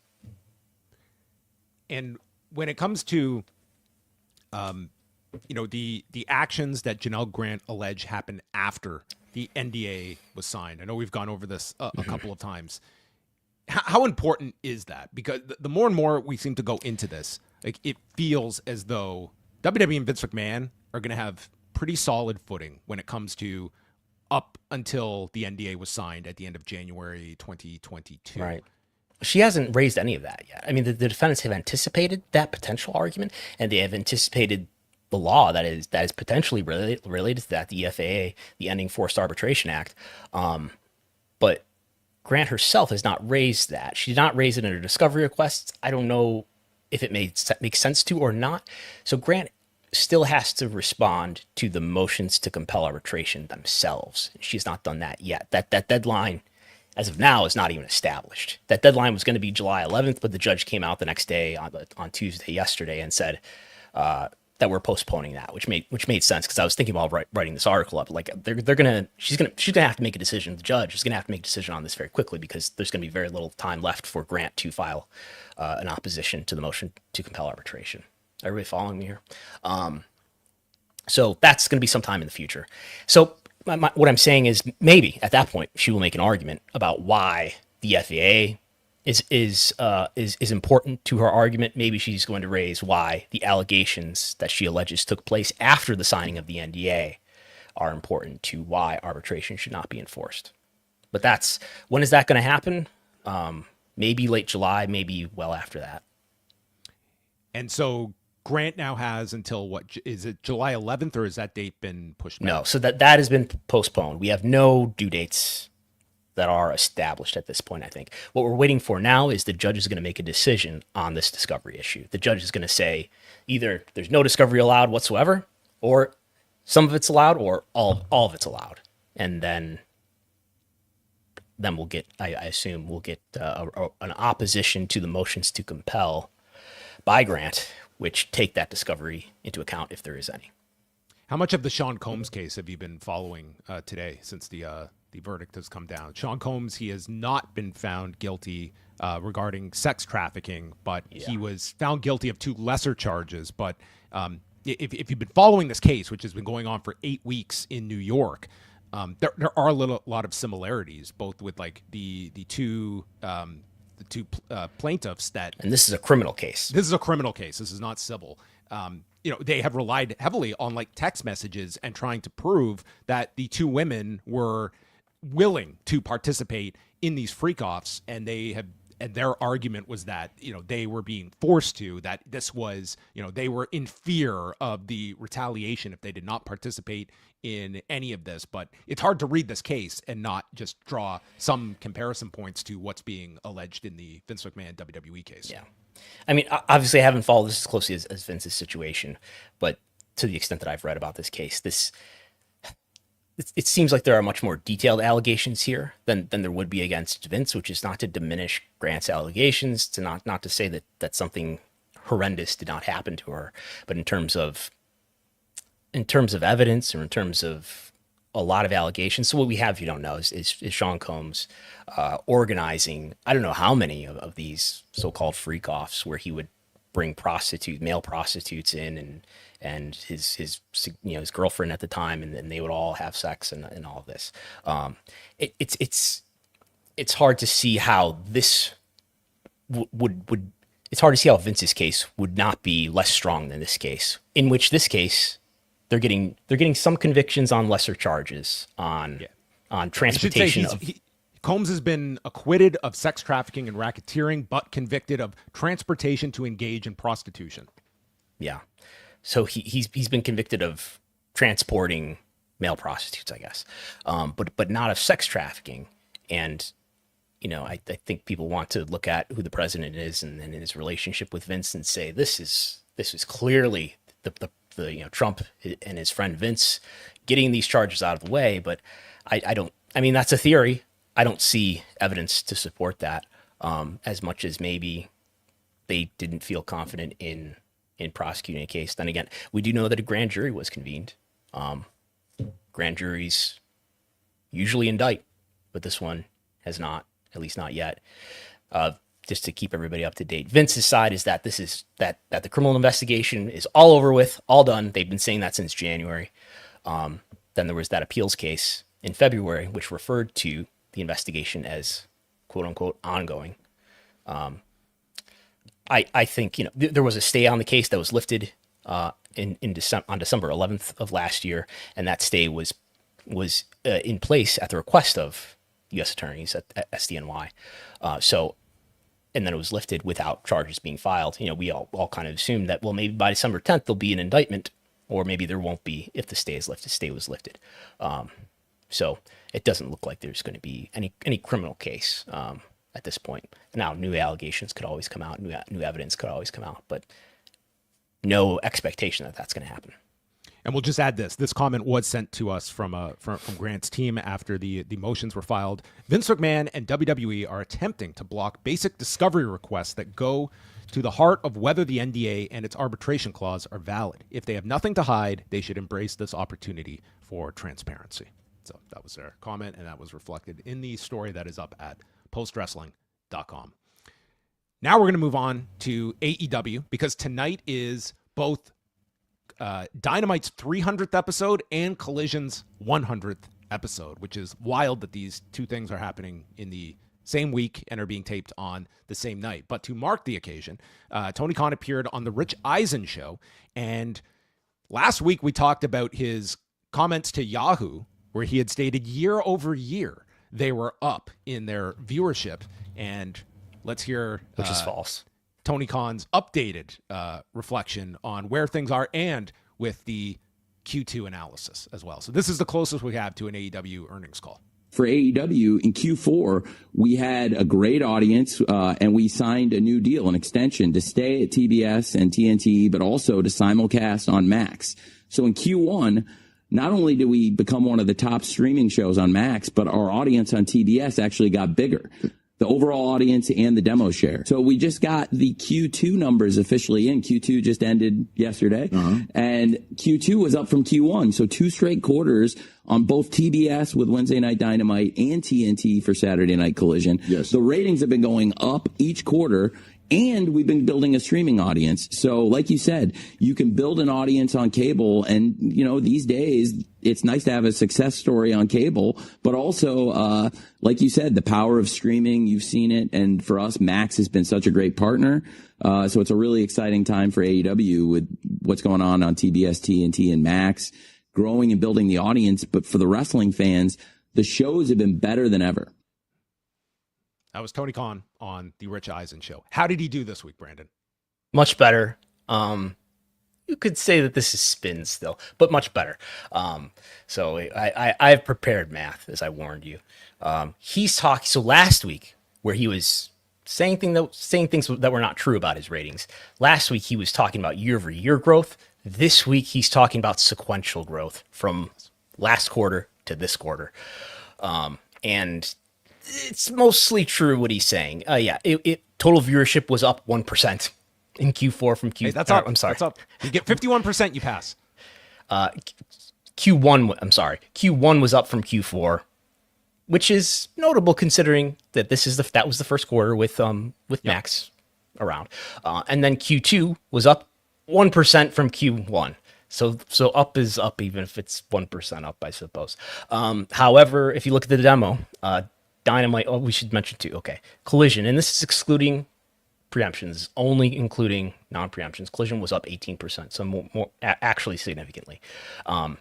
And when it comes to the actions that Janel Grant alleged happened after the NDA was signed. I know we've gone over this a couple of times. How important is that? Because the more and more we seem to go into this, like it feels as though WWE and Vince McMahon are going to have pretty solid footing when it comes to up until the NDA was signed at the end of January 2022. Right. She hasn't raised any of that yet. I mean, the defendants have anticipated that potential argument, and they have anticipated the law that is potentially related to that, the FAA, the Ending Forced Arbitration Act. But Grant herself has not raised that. She did not raise it in her discovery requests. I don't know if it makes sense to or not. So Grant still has to respond to the motions to compel arbitration themselves. She's not done that yet. That deadline, as of now, is not even established. That deadline was going to be July 11th, but the judge came out the next day on Tuesday, yesterday, and said that we're postponing that, which made sense because I was thinking about writing this article up. Like she's gonna have to make a decision. The judge is gonna have to make a decision on this very quickly because there's gonna be very little time left for Grant to file an opposition to the motion to compel arbitration. Everybody following me here? So that's gonna be sometime in the future. So what I'm saying is maybe at that point she will make an argument about why the FAA is important to her argument. Maybe she's going to raise why the allegations that she alleges took place after the signing of the NDA are important to why arbitration should not be enforced. But when is that going to happen? maybe late July, maybe well after that. And so Grant now has until what is it, July 11th, or has that date been pushed back? No, so that has been postponed. We have no due dates that are established at this point, I think. What we're waiting for now is the judge is going to make a decision on this discovery issue. The judge is going to say either there's no discovery allowed whatsoever, or some of it's allowed, or all of it's allowed. And then we'll get, I assume, we'll get an opposition to the motions to compel by Grant, which take that discovery into account if there is any. How much of the Sean Combs case have you been following today since the verdict has come down? Sean Combs, he has not been found guilty regarding sex trafficking, but he was found guilty of 2 lesser charges. But if you've been following this case, which has been going on for 8 weeks in New York, there are a lot of similarities, both with like the two plaintiffs that. And this is a criminal case. This is a criminal case. This is not civil. They have relied heavily on like text messages and trying to prove that the 2 women were willing to participate in these freak-offs, and their argument was that, they were being forced to, that this was, they were in fear of the retaliation if they did not participate in any of this. But it's hard to read this case and not just draw some comparison points to what's being alleged in the Vince McMahon WWE case. Yeah. I mean, obviously I haven't followed this as closely as Vince's situation, but to the extent that I've read about this case, it seems like there are much more detailed allegations here than there would be against Vince, which is not to diminish Grant's allegations, to not to say that something horrendous did not happen to her, but in terms of evidence, or in terms of a lot of allegations. So what we have, if you don't know, is Sean Combs organizing, I don't know how many of these so-called freak-offs, where he would bring male prostitutes in, and his girlfriend at the time, and then they would all have sex and all of this. It's hard to see how this would it's hard to see how Vince's case would not be less strong than this case, in which this case they're getting some convictions on lesser charges on transportation of. Combs has been acquitted of sex trafficking and racketeering, but convicted of transportation to engage in prostitution. Yeah. So he's been convicted of transporting male prostitutes, I guess, but not of sex trafficking. And, I think people want to look at who the president is and his relationship with Vince and say, this is clearly the Trump and his friend Vince getting these charges out of the way. But that's a theory. I don't see evidence to support that, as much as maybe they didn't feel confident in prosecuting a case. Then again, we do know that a grand jury was convened. Grand juries usually indict, but this one has not, at least not yet. Just to keep everybody up to date, Vince's side is that that the criminal investigation is all over with, all done. They've been saying that since January. Then there was that appeals case in February, which referred to the investigation as "quote unquote" ongoing. I think there was a stay on the case that was lifted on December 11th of last year, and that stay was in place at the request of U.S. attorneys at SDNY. And then it was lifted without charges being filed. We all kind of assumed that, well, maybe by December 10th there'll be an indictment, or maybe there won't be if the stay is lifted. Stay was lifted. So it doesn't look like there's going to be any criminal case at this point. Now, new allegations could always come out, new evidence could always come out, but no expectation that that's going to happen. And we'll just add this. This comment was sent to us from Grant's team after the motions were filed. Vince McMahon and WWE are attempting to block basic discovery requests that go to the heart of whether the NDA and its arbitration clause are valid. If they have nothing to hide, they should embrace this opportunity for transparency. So that was their comment, and that was reflected in the story that is up at postwrestling.com. Now we're going to move on to AEW, because tonight is both Dynamite's 300th episode and Collision's 100th episode, which is wild that these two things are happening in the same week and are being taped on the same night. But to mark the occasion, Tony Khan appeared on the Rich Eisen show, and last week we talked about his comments to Yahoo, where he had stated year over year they were up in their viewership, and let's hear which is false. Tony Khan's updated reflection on where things are and with the Q2 analysis as well. So this is the closest we have to an AEW earnings call. For AEW in Q4, we had a great audience, and we signed a new deal, an extension to stay at TBS and TNT, but also to simulcast on Max. So in Q1, not only did we become one of the top streaming shows on Max, but our audience on TBS actually got bigger. The overall audience and the demo share. So we just got the Q2 numbers officially in. Q2 just ended yesterday, and Q2 was up from Q1. So 2 straight quarters on both TBS with Wednesday Night Dynamite and TNT for Saturday Night Collision. Yes. The ratings have been going up each quarter, and we've been building a streaming audience. So like you said, you can build an audience on cable, and these days it's nice to have a success story on cable, but also, like you said, the power of streaming, you've seen it. And for us, Max has been such a great partner. So it's a really exciting time for AEW with what's going on TBS, TNT, and Max, growing and building the audience. But for the wrestling fans, the shows have been better than ever. That was Tony Khan on the Rich Eisen show. How did he do this week, Brandon? Much better. You could say that this is spin still, but much better. So I've prepared math, as I warned you. He's talking. So last week, where he was saying things that were not true about his ratings. Last week he was talking about year-over-year growth. This week he's talking about sequential growth from last quarter to this quarter, and it's mostly true what he's saying. Total viewership was up 1% in Q4 from Q. Hey, that's up. I'm sorry. That's up. You get 51%. You pass. Q1. I'm sorry. Q1 was up from Q4, which is notable considering that that was the first quarter with Max around, and then Q2 was up 1% from Q1. So up is up, even if it's 1% up, I suppose. However, if you look at the demo, Dynamite, we should mention too. Okay, Collision, and this is excluding preemptions, only including non-preemptions. Collision was up 18%, so more actually significantly. That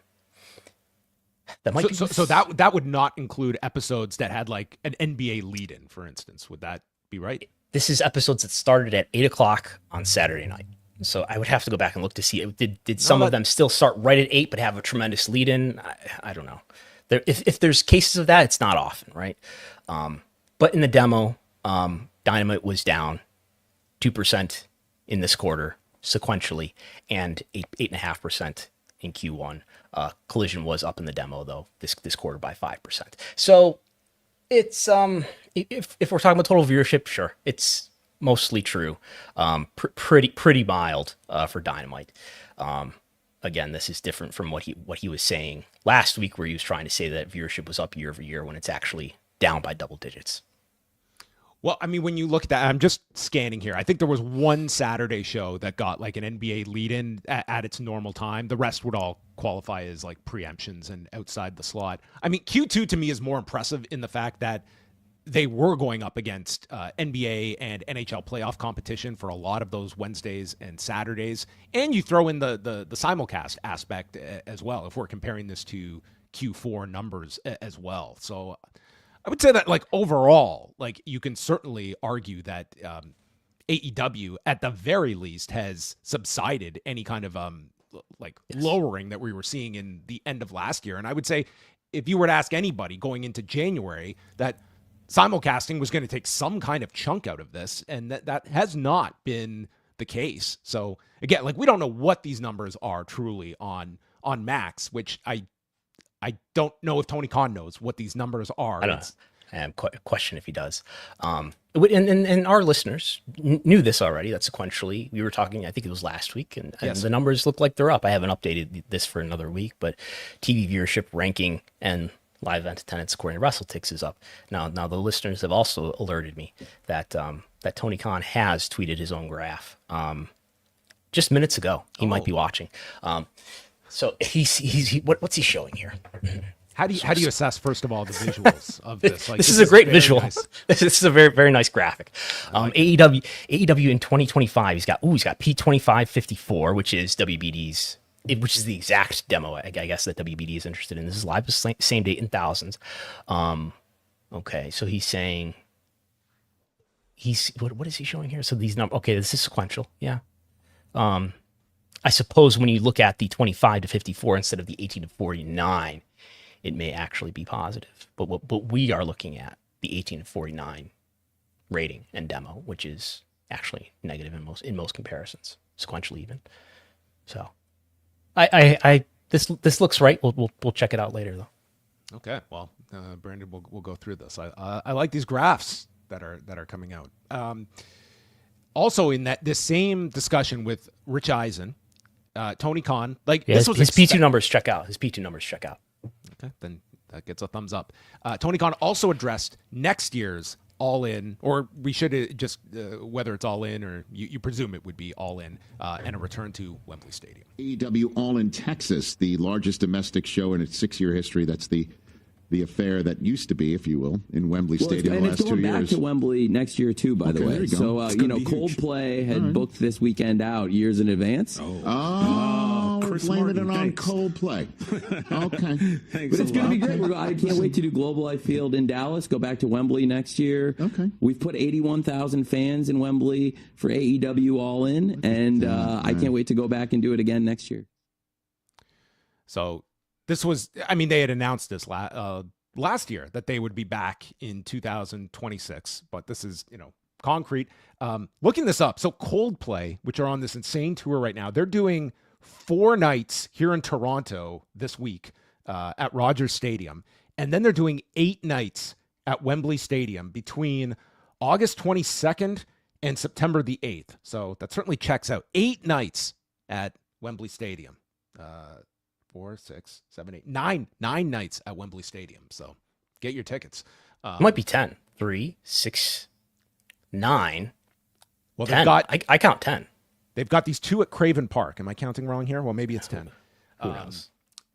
might so that would not include episodes that had like an NBA lead-in, for instance. Would that be right? This is episodes that started at 8:00 on Saturday night. So I would have to go back and look to see did some of them still start right at 8 but have a tremendous lead-in. I don't know. If there's cases of that, it's not often, right? But in the demo, Dynamite was down 2% in this quarter sequentially, and 8.5% in Q1. Collision was up in the demo though this quarter by 5%. So it's if we're talking about total viewership, sure, it's mostly true. Pretty mild for Dynamite. Again, this is different from what he was saying last week, where he was trying to say that viewership was up year over year when it's actually down by double digits. Well, I mean, when you look at that, I'm just scanning here. I think there was one Saturday show that got like an NBA lead-in at its normal time. The rest would all qualify as like preemptions and outside the slot. I mean, Q2 to me is more impressive in the fact that they were going up against NBA and NHL playoff competition for a lot of those Wednesdays and Saturdays. And you throw in the simulcast aspect as well, if we're comparing this to Q4 numbers as well. So I would say that, like, overall, like, you can certainly argue that AEW, at the very least, has subsided any kind of lowering that we were seeing in the end of last year. And I would say, if you were to ask anybody going into January, that simulcasting was going to take some kind of chunk out of this, and that has not been the case. So again, like, we don't know what these numbers are truly on Max, which I don't know if Tony Khan knows what these numbers are. I don't know. I have a question if he does. And our listeners knew this already, that sequentially we were talking, I think it was last week, and Yes. the numbers look like they're up. I haven't updated this for another week, but TV viewership ranking and live event attendance according to WrestleTix is up. Now the listeners have also alerted me that that Tony Khan has tweeted his own graph just minutes ago. He might be watching. So what's he showing here? How do you assess, first of all, the visuals of this? Like, this is a great visual. Nice. This is a very, very nice graphic. AEW in 2025, he's got P2554, which is WBD's, which is the exact demo, I guess, that WBD is interested in. This is live, same date in thousands. Okay, so he's saying he's what is he showing here? So these numbers, okay, this is sequential. Yeah. I suppose when you look at the 25 to 54 instead of the 18 to 49, it may actually be positive. But we are looking at the 18 to 49 rating and demo, which is actually negative in most comparisons, sequentially even. So, this looks right. We'll check it out later though. Okay, well, Brandon, we'll go through this. I like these graphs that are coming out. Also, in this same discussion with Rich Eisen, Tony Khan, his P2 numbers check out. His P2 numbers check out. Okay, then that gets a thumbs up. Tony Khan also addressed next year's All In, or we should just whether it's All In or you presume it would be All In, and a return to Wembley Stadium. AEW All In Texas, the largest domestic show in its 6-year history. That's the affair that used to be, if you will, in Wembley Stadium the last 2 years. And it's going back to Wembley next year, too, by the way. So, Coldplay had booked this weekend out years in advance. We're blaming it on Coldplay. Okay. But it's going to be great. I can't wait to do Global Life Field in Dallas, go back to Wembley next year. Okay. We've put 81,000 fans in Wembley for AEW All In, and I can't wait to go back and do it again next year. So this was, they had announced this last year that they would be back in 2026, but this is, concrete. Looking this up, so Coldplay, which are on this insane tour right now, they're doing 4 nights here in Toronto this week at Rogers Stadium, and then they're doing 8 nights at Wembley Stadium between August 22nd and September the 8th. So that certainly checks out. 8 nights at Wembley Stadium. 4, 6, 7, 8, 9 nights at Wembley Stadium. So get your tickets. It might be 10. 3, 6, 9. Well, 10. they've got. I count 10. They've got these 2 at Craven Park. Am I counting wrong here? Well, maybe it's 10. Who knows?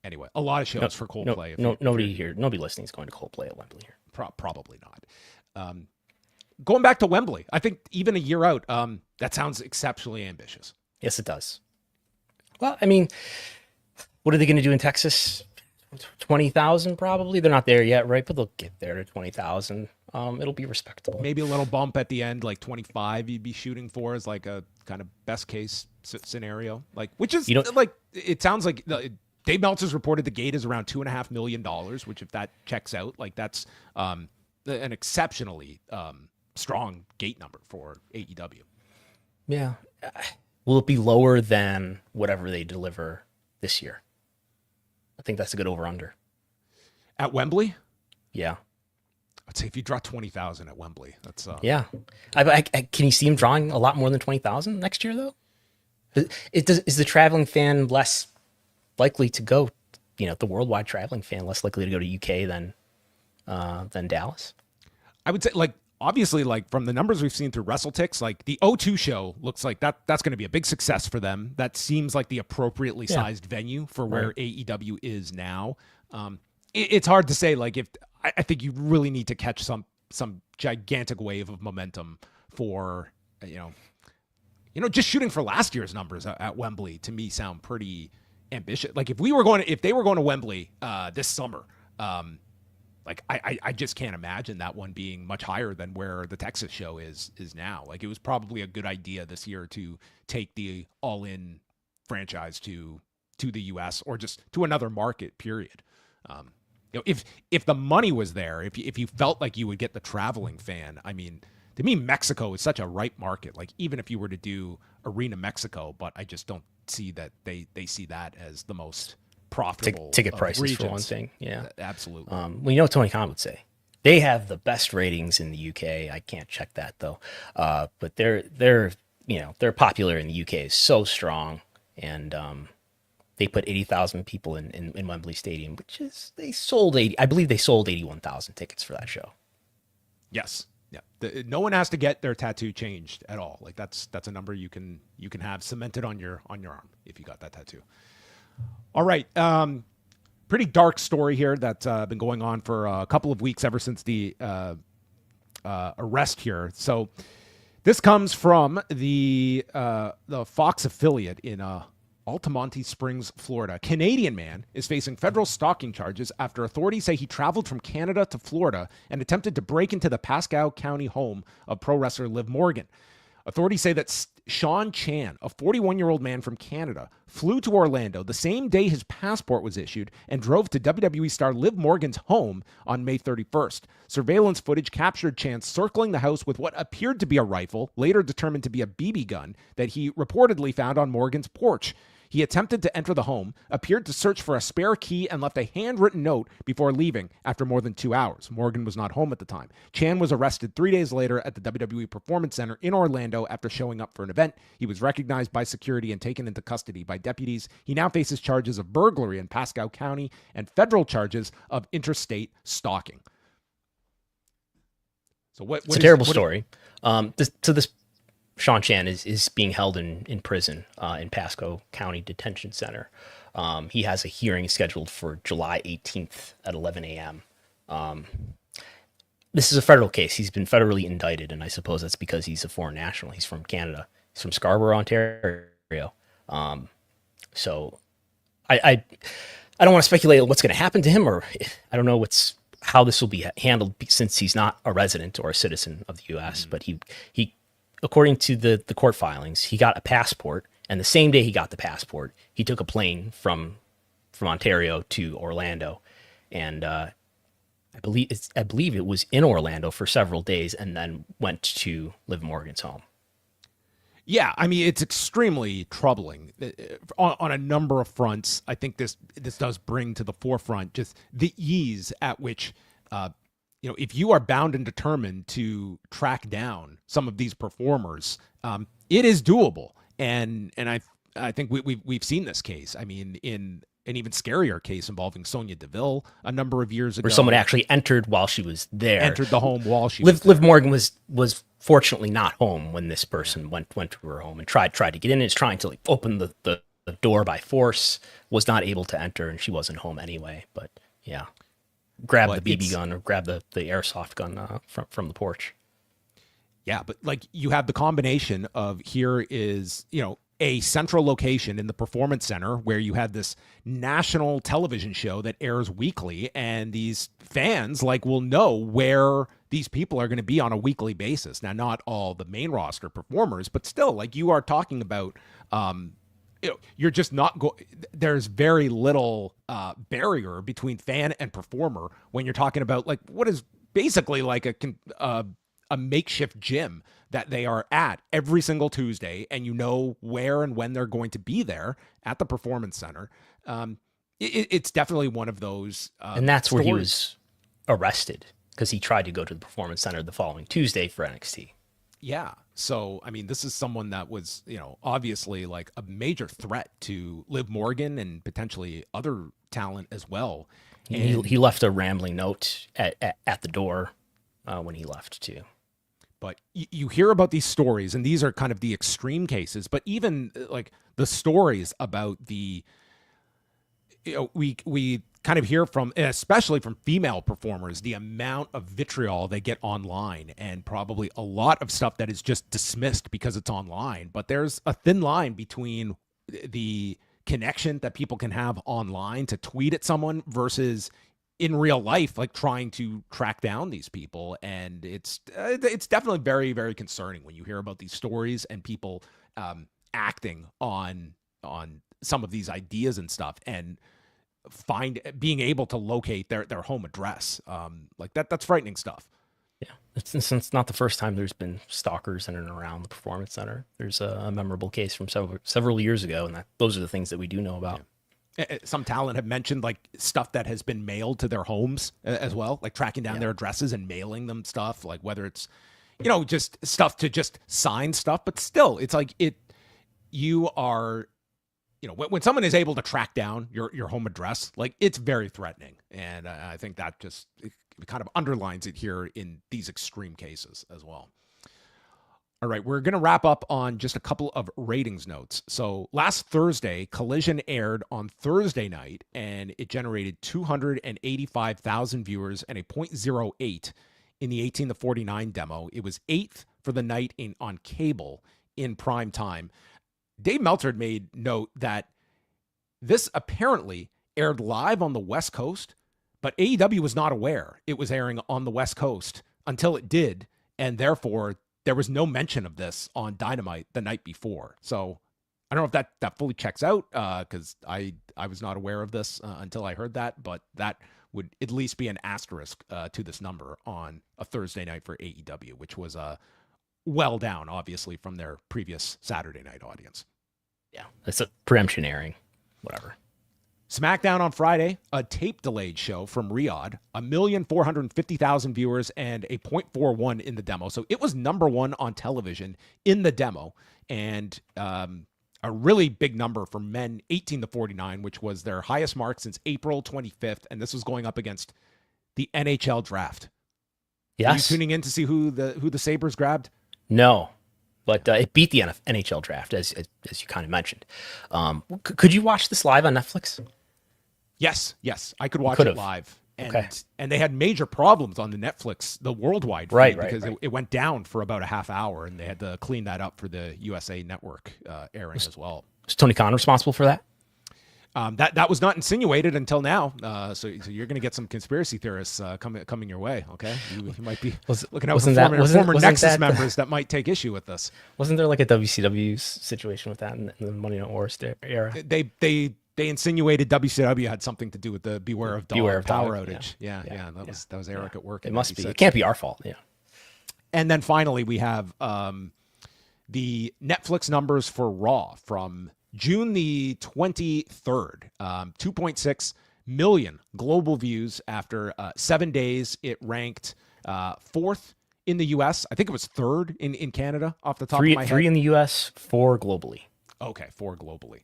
Anyway, a lot of shows for Coldplay. Nobody listening is going to Coldplay at Wembley here. Probably not. Going back to Wembley, I think even a year out, that sounds exceptionally ambitious. Yes, it does. Well, what are they going to do in Texas? 20,000 probably. They're not there yet, right? But they'll get there to 20,000. It'll be respectable. Maybe a little bump at the end, like 25 you'd be shooting for as like a kind of best case scenario. Which is it sounds like Dave Meltzer's reported the gate is around $2.5 million, which if that checks out, that's an exceptionally strong gate number for AEW. Yeah. Will it be lower than whatever they deliver this year? I think that's a good over-under. At Wembley? Yeah. I'd say if you draw 20,000 at Wembley, that's... Yeah. Can you see him drawing a lot more than 20,000 next year, though? Is the traveling fan less likely to go, the worldwide traveling fan less likely to go to UK than Dallas? I would say, obviously, from the numbers we've seen through WrestleTix, the O2 show looks like that's going to be a big success for them. That seems like the appropriately sized venue for where AEW is now. It's hard to say, if I think you really need to catch some gigantic wave of momentum for, just shooting for last year's numbers at Wembley to me sound pretty ambitious. If they were going to Wembley this summer, I just can't imagine that one being much higher than where the Texas show is now. It was probably a good idea this year to take the All In franchise to the US or just to another market, period. If the money was there, if you felt like you would get the traveling fan, to me, Mexico is such a ripe market. Even if you were to do Arena Mexico, but I just don't see that they see that as the most profitable ticket prices regions. For one thing. Yeah, absolutely. Tony Khan would say they have the best ratings in the UK. I can't check that though, but they're popular in the UK is so strong, and they put 80,000 people in Wembley Stadium, which is I believe they sold 81,000 tickets for that show. Yes. Yeah. No one has to get their tattoo changed at all. That's a number you can have cemented on your arm if you got that tattoo. All right. Pretty dark story here that's been going on for a couple of weeks ever since the arrest here. So this comes from the Fox affiliate in Altamonte Springs, Florida. A Canadian man is facing federal stalking charges after authorities say he traveled from Canada to Florida and attempted to break into the Pasco County home of pro wrestler Liv Morgan. Authorities say that Sean Chan, a 41-year-old man from Canada, flew to Orlando the same day his passport was issued and drove to WWE star Liv Morgan's home on May 31st. Surveillance footage captured Chan circling the house with what appeared to be a rifle, later determined to be a BB gun, that he reportedly found on Morgan's porch. He attempted to enter the home, appeared to search for a spare key, and left a handwritten note before leaving after more than 2 hours. Morgan was not home at the time. Chan was arrested 3 days later at the WWE Performance Center in Orlando after showing up for an event. He was recognized by security and taken into custody by deputies. He now faces charges of burglary in Pasco County and federal charges of interstate stalking. So it's a terrible story. This Sean Chan is being held in prison in Pasco County Detention Center. He has a hearing scheduled for July 18th at 11 a.m. This is a federal case. He's been federally indicted, and I suppose that's because he's a foreign national. He's from Canada. He's from Scarborough, Ontario. So I don't want to speculate on what's going to happen to him, or I don't know how this will be handled since he's not a resident or a citizen of the U.S. But he according to the court filings, he got a passport, and the same day he got the passport, he took a plane from Ontario to Orlando, and I believe it was in Orlando for several days, and then went to Liv Morgan's home. Yeah, I mean, it's extremely troubling on a number of fronts. I think this does bring to the forefront just the ease at which if you are bound and determined to track down some of these performers, it is doable. And I think we've seen this case. I mean, in an even scarier case involving Sonya Deville a number of years ago, where someone actually entered while she was there, entered the home while she was there. Liv Morgan was fortunately not home when this person went to her home and tried to get in. And is trying to open the door by force, was not able to enter, and she wasn't home anyway. But yeah. Grab the BB gun or grab the airsoft gun from the porch. Yeah, but you have the combination of here is, a central location in the Performance Center where you have this national television show that airs weekly, and these fans will know where these people are going to be on a weekly basis. Now, not all the main roster performers, but still, you are talking about, you're just not there's very little barrier between fan and performer when you're talking about what is basically a makeshift gym that they are at every single Tuesday, and where and when they're going to be there at the Performance Center. It's definitely one of those and that's stories. Where he was arrested, because he tried to go to the Performance Center the following Tuesday for NXT. Yeah. So, I mean, this is someone that was, obviously a major threat to Liv Morgan and potentially other talent as well. And he left a rambling note at the door when he left too. But you hear about these stories, and these are kind of the extreme cases, but even the stories about we kind of hear from, especially from female performers, the amount of vitriol they get online, and probably a lot of stuff that is just dismissed because it's online. But there's a thin line between the connection that people can have online to tweet at someone versus in real life, trying to track down these people. And it's definitely very, very concerning when you hear about these stories and people acting on some of these ideas and stuff, and being able to locate their home address. That's frightening stuff. Yeah. It's not the first time there's been stalkers in and around the Performance Center. There's a memorable case from several years ago, and those are the things that we do know about. Yeah. Some talent have mentioned stuff that has been mailed to their homes as well, tracking down their addresses and mailing them stuff, whether it's, just stuff to just sign stuff, but still it's you are, when someone is able to track down your home address, it's very threatening. And I think that just it kind of underlines it here in these extreme cases as well. All right, we're going to wrap up on just a couple of ratings notes. So last Thursday, Collision aired on Thursday night, and it generated 285,000 viewers and a .08 in the 18 to 49 demo. It was 8th for the night on cable in prime time. Dave Meltzer made note that This apparently aired live on the West Coast, but AEW was not aware it was airing on the West Coast until it did, and therefore there was no mention of this on Dynamite the night before. So I don't know if that fully checks out, because I was not aware of this until I heard that, but that would at least be an asterisk to this number on a Thursday night for AEW, which was well down, obviously, from their previous Saturday night audience. Yeah, it's a preemption airing, whatever. SmackDown on Friday, a tape-delayed show from Riyadh, 1,450,000 viewers and a .41 in the demo. So it was number one on television in the demo, and a really big number for men 18 to 49, which was their highest mark since April 25th, and this was going up against the NHL draft. Yes. Are you tuning in to see who the Sabres grabbed? No, but it beat the NHL draft, as you kind of mentioned. Could you watch this live on Netflix? Yes, I could watch it live. And they had major problems on the Netflix, the worldwide feed, because it went down for about a half hour, and they had to clean that up for the USA Network airing as well. Was Tony Khan responsible for that? That was not insinuated until now. So you're going to get some conspiracy theorists coming your way. Okay, you might be looking out for former Nexus members that might take issue with this. Wasn't there like a WCW situation with that in the Monday Night Wars era? They insinuated WCW had something to do with the Beware of Dog power outage. Yeah. That was Eric at work. It must be. It can't be our fault. Yeah. And then finally we have the Netflix numbers for Raw from June the 23rd. 2.6 million global views after 7 days. It ranked fourth in the U.S. I think it was third in Canada off the top of my head. 3 in the U.S., 4 globally. Okay, 4 globally.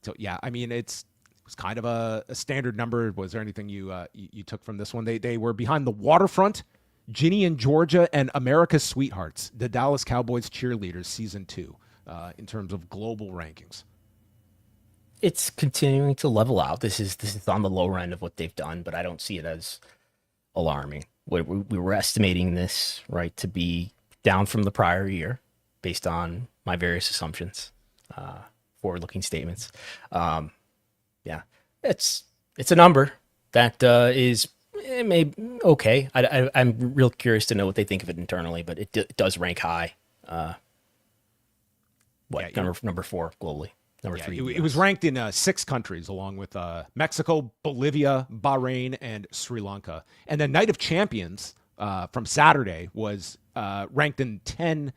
So yeah, I mean it was kind of a standard number. Was there anything you took from this one? They were behind The Waterfront, Ginny and Georgia, and America's Sweethearts, the Dallas Cowboys Cheerleaders season 2, in terms of global rankings. It's continuing to level out. This is on the lower end of what they've done, but I don't see it as alarming. We were estimating this to be down from the prior year based on my various assumptions. Forward-looking statements. It's a number that is maybe okay. I'm real curious to know what they think of it internally, but it does rank high. Number 4 globally. Number 3. It was ranked in 6 countries, along with Mexico, Bolivia, Bahrain, and Sri Lanka. And the Night of Champions from Saturday was ranked in 10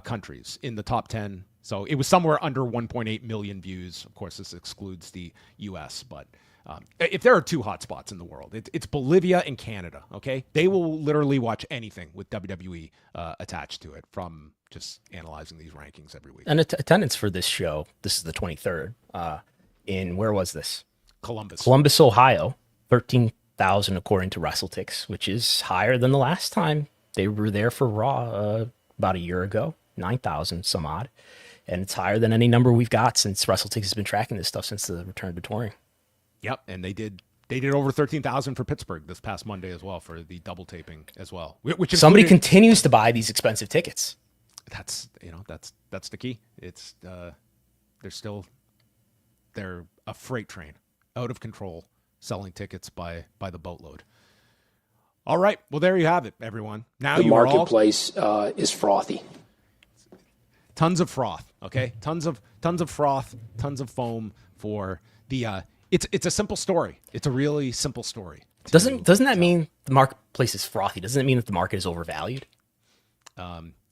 countries in the top 10. So it was somewhere under 1.8 million views. Of course, this excludes the U.S., but if there are 2 hotspots in the world, it's Bolivia and Canada, okay? They will literally watch anything with WWE attached to it from just analyzing these rankings every week. And attendance for this show, this is the 23rd, where was this? Columbus, Ohio, 13,000 according to WrestleTix, which is higher than the last time they were there for Raw about a year ago, 9,000 some odd. And it's higher than any number we've got since WrestleTix has been tracking this stuff since the return to touring. Yep, and they did over 13,000 for Pittsburgh this past Monday as well for the double taping as well. Which somebody continues to buy these expensive tickets. That's the key. It's they're a freight train, out of control, selling tickets by the boatload. All right, well there you have it, everyone. Now the marketplace is frothy. Tons of froth, okay? Tons of froth, tons of foam for the it's a simple story. It's a really simple story. Doesn't that mean the marketplace is frothy? Doesn't it mean that the market is overvalued?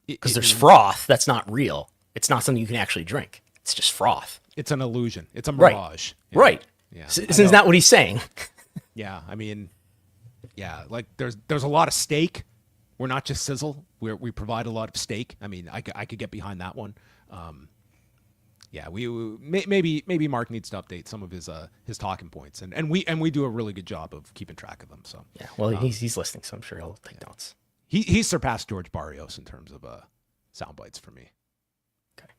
Because there's froth that's not real. It's not something you can actually drink. It's just froth. It's an illusion. It's a mirage. Right. Yeah. Isn't that what he's saying? Yeah, I mean, like there's a lot of steak. We're not just sizzle. We provide a lot of steak. I mean, I could get behind that one. Maybe Mark needs to update some of his talking points, and we do a really good job of keeping track of them. So yeah, well, he's listening, so I'm sure he'll take notes. He's surpassed George Barrios in terms of sound bites for me. Okay,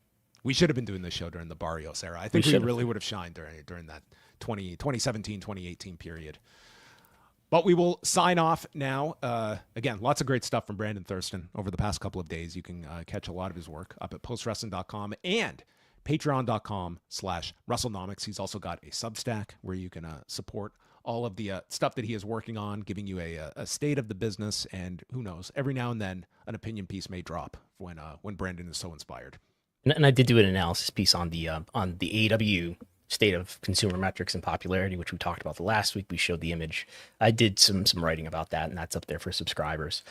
we should have been doing this show during the Barrios era. I think we really would have shined during that 2017, 2018 period. But we will sign off now. Again, lots of great stuff from Brandon Thurston over the past couple of days. You can catch a lot of his work up at postwrestling.com and patreon.com/Wrestlenomics. He's also got a Substack where you can support all of the stuff that he is working on, giving you a state of the business. And who knows, every now and then an opinion piece may drop when Brandon is so inspired. And I did do an analysis piece on the AEW state of consumer metrics and popularity, which we talked about the last week. We showed the image. I did some writing about that, and that's up there for subscribers.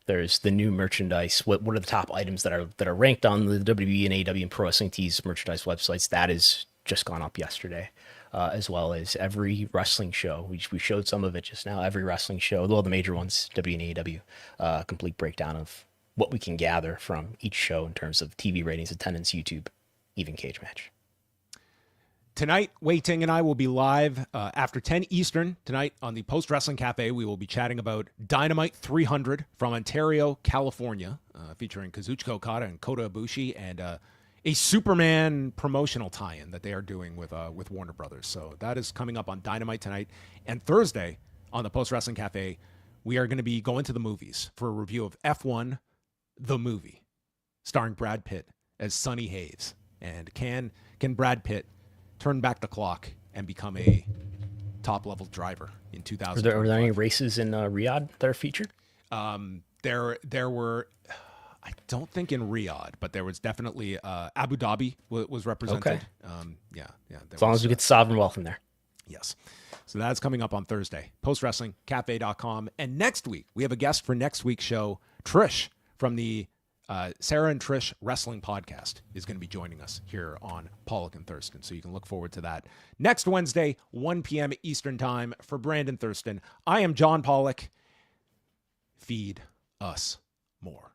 There's the new merchandise. What are the top items that are ranked on the WWE and AEW and Pro Wrestling Tees merchandise websites? That is just gone up yesterday, as well as every wrestling show. We showed some of it just now. Every wrestling show, well, the major ones, W and AEW, complete breakdown of what we can gather from each show in terms of TV ratings, attendance, YouTube, even cage match. Tonight, Wei Ting and I will be live after 10 Eastern tonight on the Post Wrestling Cafe. We will be chatting about Dynamite 300 from Ontario, California, featuring Kazuchika Okada and Kota Ibushi, and a Superman promotional tie-in that they are doing with Warner Brothers. So that is coming up on Dynamite tonight. And Thursday on the Post Wrestling Cafe, we are going to be going to the movies for a review of F1, the movie, starring Brad Pitt as Sonny Hayes. And can Brad Pitt turn back the clock and become a top-level driver in 2000? Were there any races in Riyadh that are featured? There were, I don't think in Riyadh, but there was definitely Abu Dhabi was represented. Okay. As long as we get sovereign wealth in there. Yes. So that's coming up on Thursday. PostWrestlingCafe.com. And next week, we have a guest for next week's show. Trish from the Sarah and Trish Wrestling Podcast is going to be joining us here on Pollock and Thurston. So you can look forward to that next Wednesday, 1 p.m. Eastern Time. For Brandon Thurston, I am John Pollock. Feed us more.